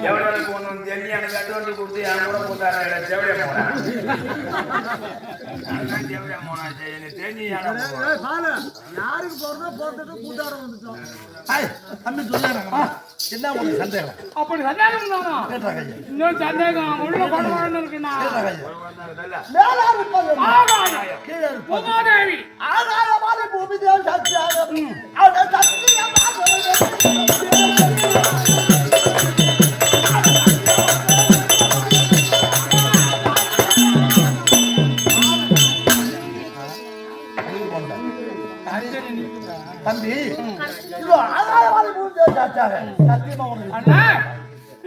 தேவையா போகணும் தெரிஞ்சு எனக்கு அட்வான்ஸ் கொடுத்து என் கூட போட்டாரு தேவையா போனேன் தேவையா போனா தெரிஞ்சு யாருக்கு போறதோ போறதுக்கு கூட்டாட வந்துட்டோம். தம்பி சொல்லுறாங்க என்ன உங்களுக்கு சந்தேகம்? அப்படி சந்தேகம் தானா? இன்னும் சந்தேகம் உள்ள கொண்டு இருக்குண்ணா. பூமாதேவி ஆகாயமான பூமி தேவன் சாட்சியாக தம்பி இது ஆகாயமான பூமி தேவன் சாட்சியாக சத்தியமா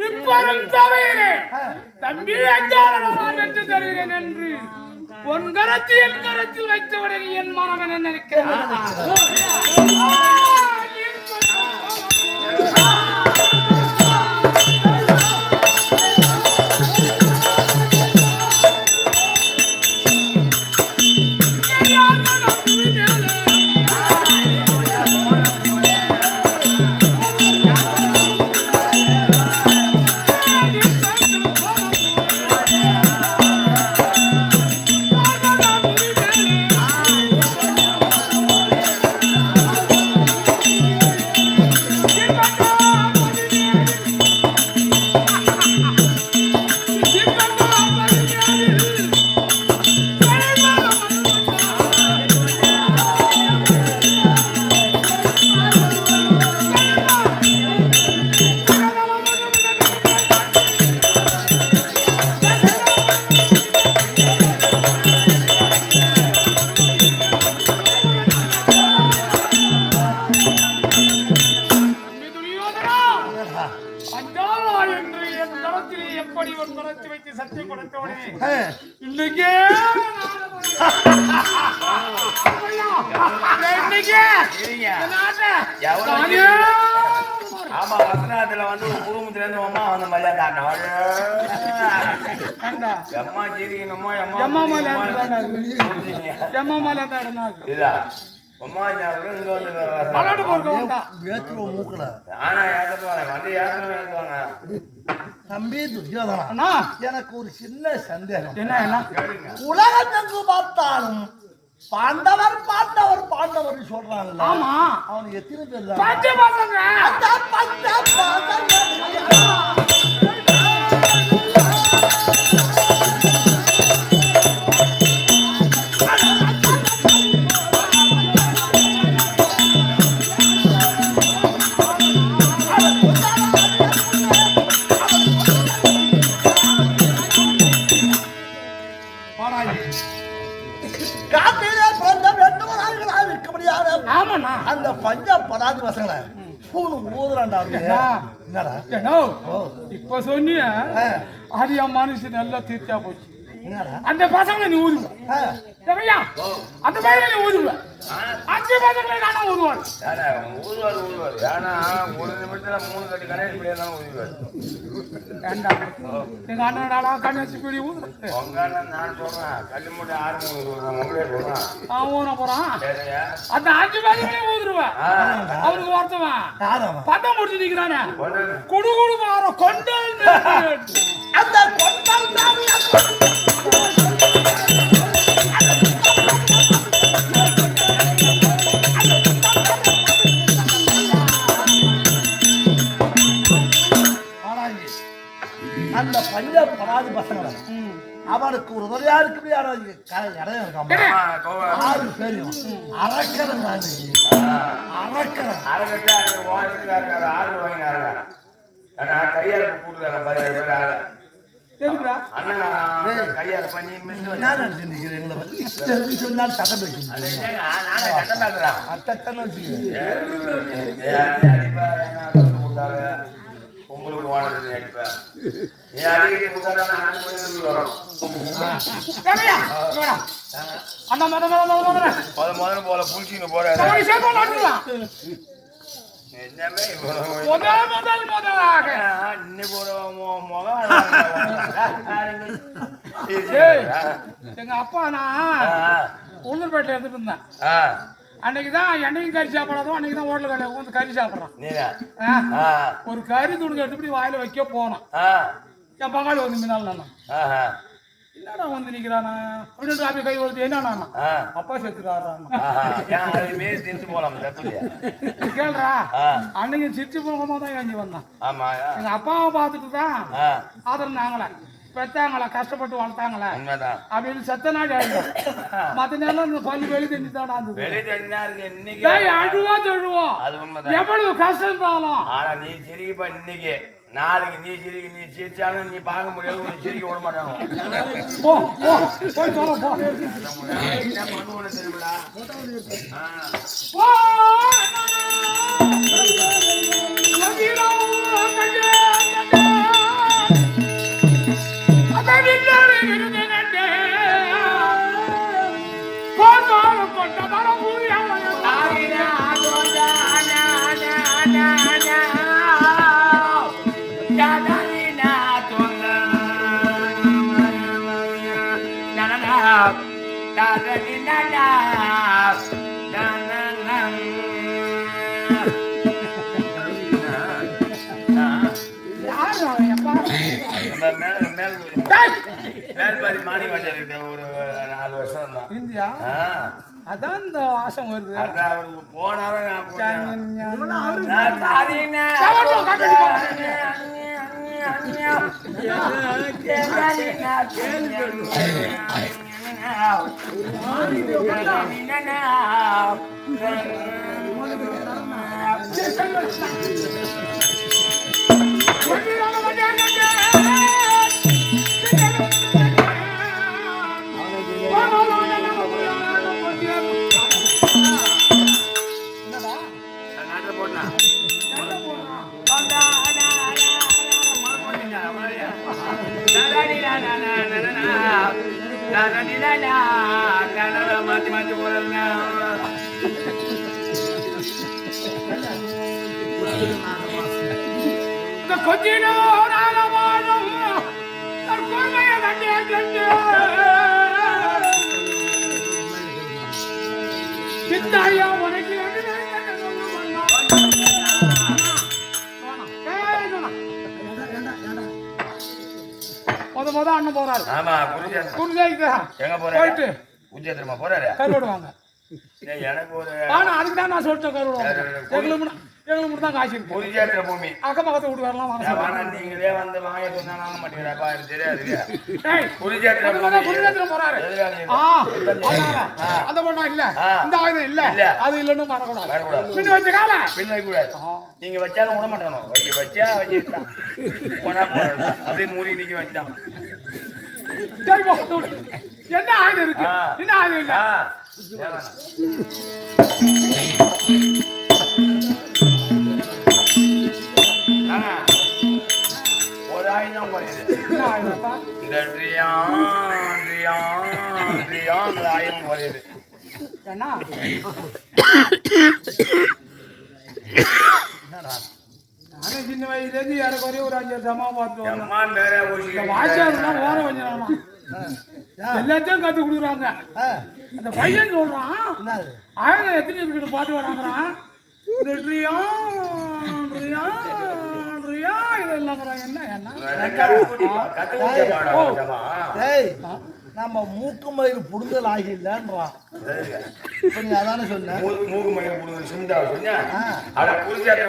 இப்பரும் தவையிலே தம்பி அஞ்சாளன் வென்று தருகிறேன் என்று உன் கரத்தில் என் கரத்தில் வைத்தவுடன் என் மனவன் என்ன இருக்கிறான். ஆமா வசனத்துல வந்து ஒரு குடும்பத்துல இருந்து அம்மா வந்த மாதிரியா அம்மா ஜீரிக்கணுமா அம்மா தம்பி துரியோதனா எனக்கு ஒரு சின்ன சந்தேகம். என்ன உலகத்துக்கு பார்த்தாலும் பாண்டவர் பாண்டவர் பாண்டவர் சொல்றாங்கல்ல. ஆமா அவனுக்கு எத்தனை பேர்? ஆமாண்ணா அந்த பஞ்சாப் பராதி பசங்களை பூனு ஊதுறான்டா என்னடா ஏனோ இப்ப சொன்னிய அது என் மனுஷன் நல்லா தீர்த்தா போச்சு அந்த பசங்களை நீ ஊதுவ அந்த பையனை நீ ஊதுவ அஞ்சு பசங்களை நானா ஊதுவாள் ஊதுவார் ஏன்னா ஒரு நிமிஷத்துல 3 கட்டி கடையில் இப்படி எல்லாம் ஊதுவார் எங்க அண்ணனாடா கண்ணு வச்சு பிடி ஊது உங்க அண்ணன் நான் சொல்றேன் கல்லு மூட்டை 6 உங்களே சொல்றான் அவன் ஊன போறான் அந்த அஞ்சு பசங்களையும் ஊதுருவேன் அவருக்கு ஒருத்தவன் பட்டம் முடிச்சு நிக்கிறானே குடு குடு மாற கொண்டால் அந்த கொண்டால் அந்த பஞ்சாப் பராதி பசங்களை அவனுக்கு ஒரு உதவியா இருக்கு இடம் இருக்காம 6 பேரையும் அரக்கரன் கையால கூட்டுறாங்க கையால பண்ணி சொன்னால் சட்டம் வைக்கணும் உங்களுக்கு வாழறது முதல்ல போல புளிச்சின்னு போற எங்க அப்பா நான் உளுந்தூர்பேட்டை எடுத்துட்டு இருந்தேன் அன்னைக்குதான் எண்ணெயும் கறி சாப்பிடாதோ அன்னைக்குதான் ஹோட்டல் கடையில் வந்து கறி சாப்பிட்றான் ஒரு கறி துணுக்கு எடுத்துப்படி வாயில வைக்க போனோம் என் பங்காளி வந்து முன்னாள் நான் என்னடா வந்து நிக்கிறானா அப்படின்னு அப்படி கை கொடுத்து என்னன்னா அப்பா செத்துறாருன்னு கேள்றா அன்னைக்கு சிரிச்சு போகும்போது தான் எழுஞ்சி வந்தான் எங்க அப்பாவை பார்த்துட்டு தான் ஆதரவு நாங்களே பெத்தாங்களா கஷ்டப்பட்டு வளர்த்தாங்களே அப்படின்னு செத்த நாடு ஆயிடும் மத்த நேரம் இந்த பள்ளி வெளி தெரிஞ்சு தான் அழுவா தொழுவோம் எவ்வளவு கஷ்டம் இருந்தாலும் நீ சிரிப்பா இன்னைக்கு நாளைக்கு நீ சிரிச்சாலும் நீ பார்க்க முடியாது உன்னை சிரிக்க விட மாட்டாங்க மேல்பாதி மாணி வாஜர் ஒரு 4 வருஷம் தான் இந்தியா அதான் இந்த வாசம் வருது mati bolanya கொஞ்சினோ ராகவாதம் தற்கொலைய கண்டே கண்டே சித்தாயா உனக்கு முத அண்ணன் போறாரு. ஆமா குருஜாய்க்கு எங்க போறாரு? போயிட்டு உஜ்ஜேத்திரமா போறாரு. கருவாடுவாங்க. எனக்கு ஒரு ஆனா அதுக்கு தான் நான் சொல்லிட்டேன் கருவாடுவாங்க. எங்களுக்கு தான் காசு இருக்கு. உஜ்ஜேத்திர பூமி அக்கம் பக்கத்து வீட்டு வரலாம் வாங்க. நீங்களே வந்து வாங்க சொன்னா வாங்க மாட்டீங்களாப்பா எனக்கு தெரியாது. உஜ்ஜேத்திரம் போறாரு. அந்த பொண்ணா இல்ல இந்த ஆயுதம் இல்ல அது இல்லன்னு வரக்கூடாது. பின்ன வச்ச கால பின்ன வைக்க கூடாது. நீங்க வச்சாலும் விட மாட்டானோ வச்சா வச்சுட்டான் போனா போறாரு அப்படியே மூடி நிக்க வச்சான். என்ன ஆயுதம் இருக்கு? என்ன ஆயுதம் இல்ல ஒரு ஆயுதம் குறையுது இந்த ஆயுதம் குறையுது நானே சின்ன வயசுலேருந்து எனக்கு ஒரே ஒரு 5 சமா பார்த்து அம்மா மேல வாட்சாருன்னா ஓர வஞ்சானா எல்லாத்தையும் கத்து கொடுக்குறாங்க. அந்த பையன் சொல்றான் ஆயுதம் எத்தனை பேர்கிட்ட பாட்டு வராங்கிறான் இதெல்லாம் என்ன நம்ம மூக்கு மயிறு புடுங்கல் ஆகிடலன்றான். இப்ப நீ அதானே சொன்ன மூக்கு மயிறு புடுங்கல் சுண்டா சொன்ன அட குளிச்சாட்ட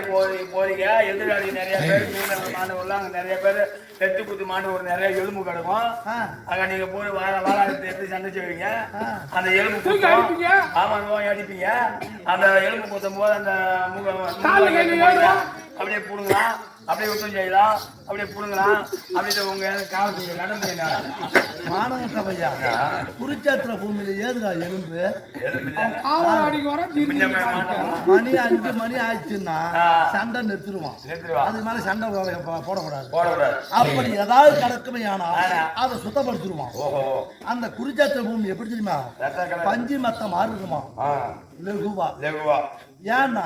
போறீங்க எதிராளி நிறைய பேர் மாணவர்கள் அங்க நிறைய பேர் செத்து குத்து மாணவர் நிறைய எலும்பு கிடக்கும். அங்க நீங்க போய் வாராளத்தை எடுத்து சண்டை செய்வீங்க. அந்த எலும்பு குத்தும் ஆமா நோய் அடிப்பீங்க. அந்த எலும்பு குத்தும் போது அந்த அப்படியே புடுங்கலாம், அப்படியே யுத்தம் செய்யலாம், அப்படியே புடுங்கலாம், அப்படியே உங்க காலத்துக்கு நடந்து மானகட்ட பையா குருச்சேத்திர பூமியில ஏதுடா எலும்பு மணி 5 மணி ஆயிடுச்சுன்னா சண்டை நிறுத்திடுவான். அதுக்கு மேல சண்டை போடக்கூடாது. அப்படி ஏதாவது கிடக்குமே ஆனா அதை சுத்தப்படுத்திடுவான். அந்த குருச்சேத்திர பூமி எப்படி தெரியுமா பஞ்சு மத்த மாதிரி இருக்குமா லெகுவா. ஏன்னா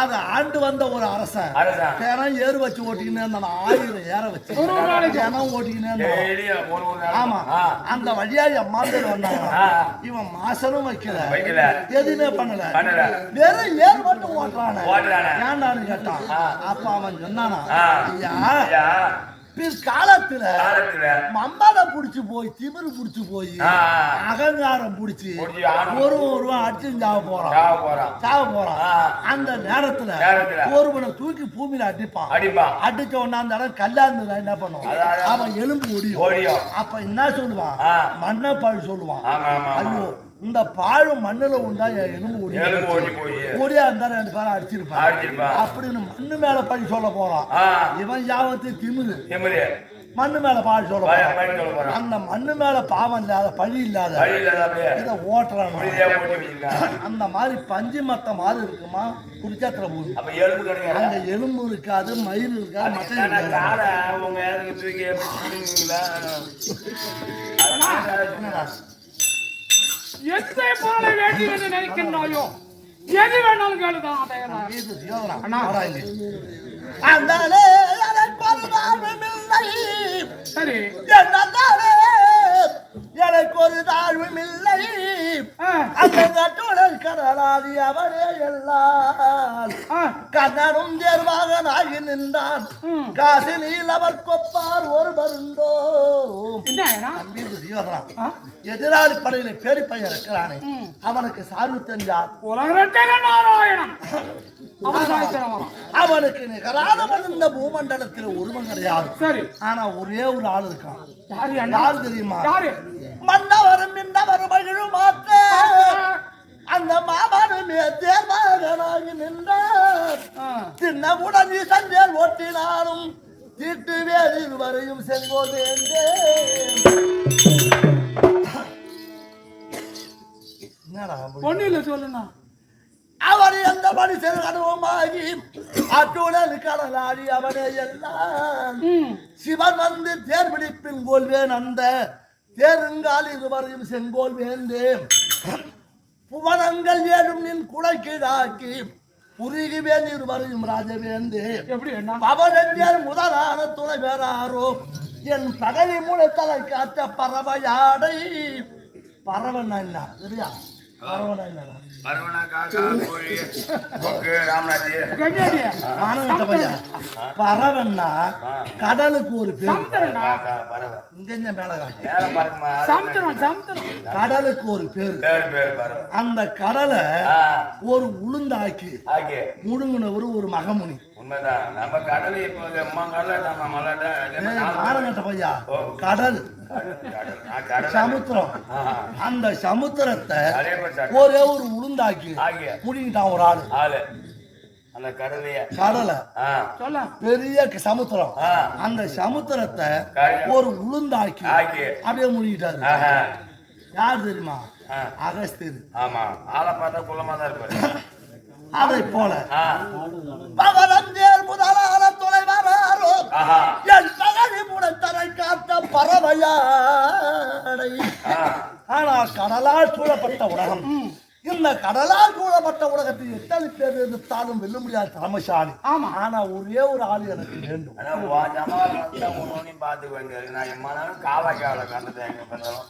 அத ஆண்டு வந்த ஒரு அரசன் தினம் ஏறு வச்சு ஓட்டிக்கினே இருந்தான். 1000 ஏற வச்சு தினம் ஓட்டிக்கினே. ஆமா அந்த வழியா எம்மாந்தர் வந்தாங்க. இவன் மாசனும் வைக்கல எதுவுமே பண்ணல வெறும் ஏறு மட்டும் ஓட்டுறான. ஏன்டான்னு கேட்டான். அப்ப அவன் சொன்னானா ஐயா பிற்காலத்துல மம்பாலம் புடிச்சு போய் திமிரு புடிச்சு போய் அகங்காரம் புடிச்சு ஒருவன் அடிச்சு சாவ போறான். அந்த நேரத்துல ஒருவனை தூக்கி பூமியில அடிப்பான். அடிச்ச உடனே அந்த இடம் கல்லா இருந்தது என்ன பண்ணுவான் அவன் எலும்பு ஒடியும். அப்ப என்ன சொல்லுவான் மண்ணை பாழ் சொல்லுவான். ஐயோ இந்த பாழும் மண்ணுல உண்டா எலும்பு ஓடியா இருந்தா 2 பேரும் அடிச்சிருப்பான் அப்படின்னு மண்ணு மேல பழி சொல்ல போறான். இவன் யாவத்து திமிரு மண்ணு மேல பாழ் சொல்ல போறான். அந்த மண்ணு மேல பாவம் இல்லாத பழி இல்லாத இதை ஓட்டுறான். அந்த மாதிரி பஞ்சு மத்த மாதிரி இருக்குமா குருச்சேத்திர பூமி. அங்க எலும்பு இருக்காது, மயில் இருக்காது, மட்டன் எத்தனை பொருளை வேண்டும் என்று நினைக்கின்றாயோ எது வேணாலும் கேளுதான். சரி எனக்கு ஒரு தாழ்வும் இல்லை. அந்த கட்டுடல் கடலாதி அவரே எல்லாம் கண்ணனும் தேர்வாகனாகி நின்றான். காசினில் அவர் கொப்பார் ஒரு மருந்தோ. எதிராளி படையில பேரி பையன் இருக்கிறானே அவனுக்கு சார்பு தெரிஞ்சார் அவனுக்கு நிகரானவன் இந்த பூமண்டலத்தில் ஒருவன் கிடையாது. சரி ஆனா ஒரே ஒரு ஆள் இருக்கான். யாரு தெரியுமா? மன்னவரும் மின்னவரும் மகிழும் அந்த மாமனுமே தேர்வாகனாகி நின்றார். சின்னவுடன் சஞ்சல் ஓட்டினாலும் தீட்டு வேதில் வரையும் செங்கோல் ஒன்னில சொல்லுனா அவர் எந்த மனுஷன் அனுபவமாகி அட்டுடல் கடலாடி அவனே எல்லாம் சிவன் வந்து தேர் பிடிப்பின் கோல்வேன் அந்த தேருங்கால் இருவரையும் செங்கோல் வேந்தேன். புவனங்கள் ஏழும் நின் குடைக்கீழாக்கி புரிகுவேன் இருவரையும் ராஜவேந்தே. பவனங்கள் முதலான துணை வேறாரோ என் பகவி மூளை தலை காத்த பறவையாடை. பறவன் என்ன சரியா? பறவன் என்ன பறவைன்னா கடலுக்கு ஒரு பேர். கடலுக்கு ஒரு பேர். அந்த கடலை ஒரு உளுந்தாக்கி முழுங்கினவர் ஒரு மகமுனி. பையா கடல் சமுத்திரம். அந்த சமுத்திரத்தை ஒரே ஒரு உளுந்தாக்கி முடிங்கிட்டான் ஒரு ஆளு. கடலை பெரிய சமுத்திரம். அந்த சமுத்திரத்தை ஒரு உளுந்தாக்கி அப்படியே முடிக்கிட்டாரு. யார் தெரியுமா? ஆ. அகஸ்தியர். ஆமா, ஆளை பார்த்தா குள்ளமா தான் இருப்பாரு. அதை போல ஆ. பவனந்தேர் முதலான தொலைவராரோ ஆஹா. என் பகடி முடத்தரை காத்த பறவையாடை. ஆ. ஆனால் கடலால் சூழப்பட்ட உலகம். இந்த கடலால் சூழப்பட்ட உலகத்தில் எத்தனை பேர் இருந்தாலும் வெல்ல முடியாத திறமைசாலி. ஆமா. ஆனா ஒரே ஒரு ஆள் எனக்கு வேண்டும். ஆனா உன் ஜமால் வந்தா உன்னையும் பார்த்துக்குவாங்க. நான் எம்மானாலும் காவாக்காவில கண்டது எங்க பண்ணாலும்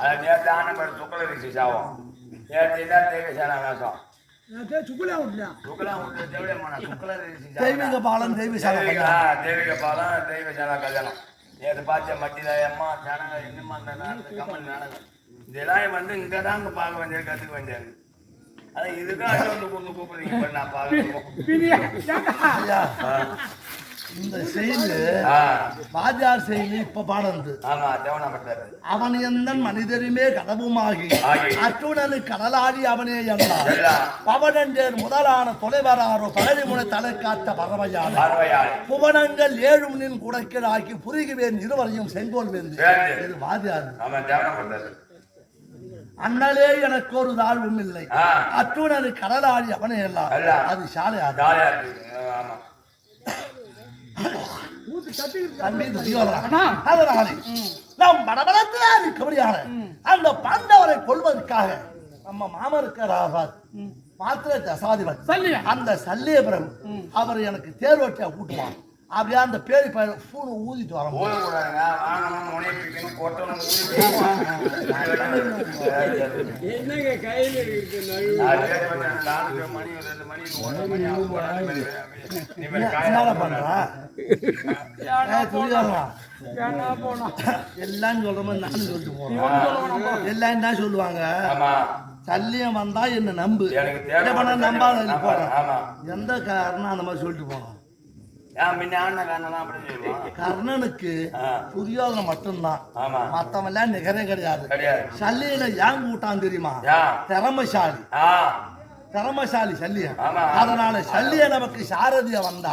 அதை நேற்று ஆனப்படி துக்களை ரிசி சாவும். நேற்று என்ன தேவையான வேஷம் சுக்குலா விட்டுலாம் துக்கலாம் விட்டு தேவையான துக்களை ரிசி தெய்வீக பாலன் தெய்வசாலை தெய்வீக பாலம் தெய்வசாலா கல்யாணம். நேற்று பார்த்த மட்டில அம்மா ஜனங்க இன்னும் அந்த நாட்டு கமல் நாடகம் இதெல்லாம் வந்து இங்கே தான் இங்கே பார்க்க வேண்டியது கற்றுக்க வேண்டியது. அதான் இதுக்கும் அடி வந்து கொண்டு கூப்பிடுறீங்க. இப்போ நான் பார்க்கணும் ஐயா, இந்த செய்தி பாஜார் செய்தி இப்ப பாடந்து. ஆமா, தேவனாப்பட்டாரு. அவன் எந்த மனிதருமே கடவுமாகி அற்றுடனு கடலாடி அவனே என்றார். பவனந்தேர் முதலான தொலைவராரோ பழனிமுனை தலை காத்த பறவையாளர் புவனங்கள் 7 நின் குடைக்கலாக்கி புரிகுவேன் இருவரையும் செங்கோல் வேந்து. இது வாதியார். அண்ணலே எனக்கு ஒரு தாழ்வும் இல்லை. அற்றுடனு கடலாடி அவனே எல்லாம். அது சாலையார். அதனாலே நாம் மடமடத்திலே கபடியான அந்த பாண்டவரை கொள்வதற்காக நம்ம மாமருக்கிறார் மாத்திர தசாதிபன் அந்த சல்லியபுரம் அவர் எனக்கு தேர்வட்டியா கூட்டுவான். அப்படியே அந்த பேரி பூனை ஊதிட்டு வர என்னங்க கையில இருக்கு என்ன பண்றா எல்லாம் சொல்ற மாதிரி நானும் சொல்லிட்டு போறேன். எல்லாம் என்ன சொல்லுவாங்க, சல்லியம் வந்தா என்ன நம்பு நம்பாத போறேன். எந்த காரணம் அந்த மாதிரி சொல்லிட்டு போனோம். கர்ணனுக்கு துரியோதனை மட்டும்தான், மத்தவெல்லாம் நிகரே கிடையாது. சல்லியில ஏன் கூட்டான் தெரியுமா? திறமைசாலி திறமைசாலி சல்லியன். அதனால சல்லிய நமக்கு சாரதியா வந்தா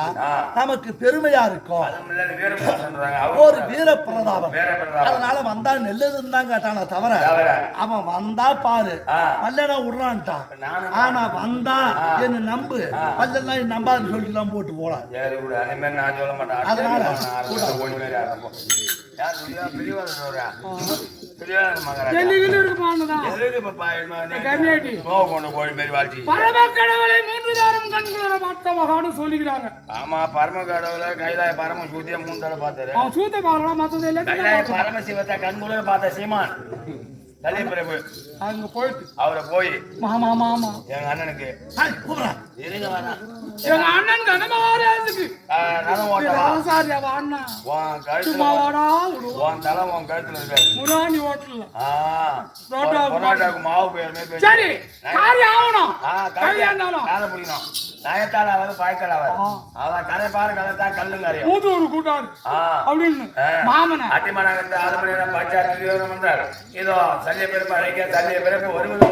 நமக்கு பெருமையா இருக்கும். ஒரு வீர பிரதாபம். அதனால வந்தா நெல்லதுன்னு தான் கேட்டான தவிர அவன் வந்தா பாரு பல்லனா விடுறான்ட்டான். ஆனா வந்தா என்ன நம்பு பல்லெல்லாம் நம்பாதுன்னு சொல்லிட்டு எல்லாம் போட்டு போலாம். அதனால பரமக்கடவுளை 3 தாரம் கண்களோட பார்த்த மகான்னு சொல்லிக்கிறாங்க. ஆமா, பரமக்கடவுளை கைலாய பரம சூத்திய 3 தடவை பார்த்தாரு. அவன் சூத்த பார்க்கலாம், மத்தது எல்லாம் கைலாய பரமசிவத்தை கண்களோட பார்த்த சீமான் தலைப்பிரபு அங்க போயிட்டு அவரை போய் மாமா மாமா எங்க அண்ணனுக்கு எங்க அண்ணன் கனமாராஜுக்கு சாரியா அண்ணா சும்மா வாடா உன் தலை உன் கழுத்துல இருக்காரு முராணி ஹோட்டல்ல பொராட்டாவுக்கு மாவு பேர் சரி காரி ஆகணும் கல்யாணம் காலை பிடிக்கணும். நயத்தால் ஆகாது பாய்க்கால் ஆகாது. அதான் கதை பாரு கதை கல்லுங்க அறியும் மூத்தூர் கூட்டாரு அப்படின்னு மாமன அட்டிமனாங்க 6 மணி நேரம் பாய்ச்சாரு வந்தார். இதோ சல்லிய பிறப்பு அழைக்க சல்லிய பிறப்பு வருவது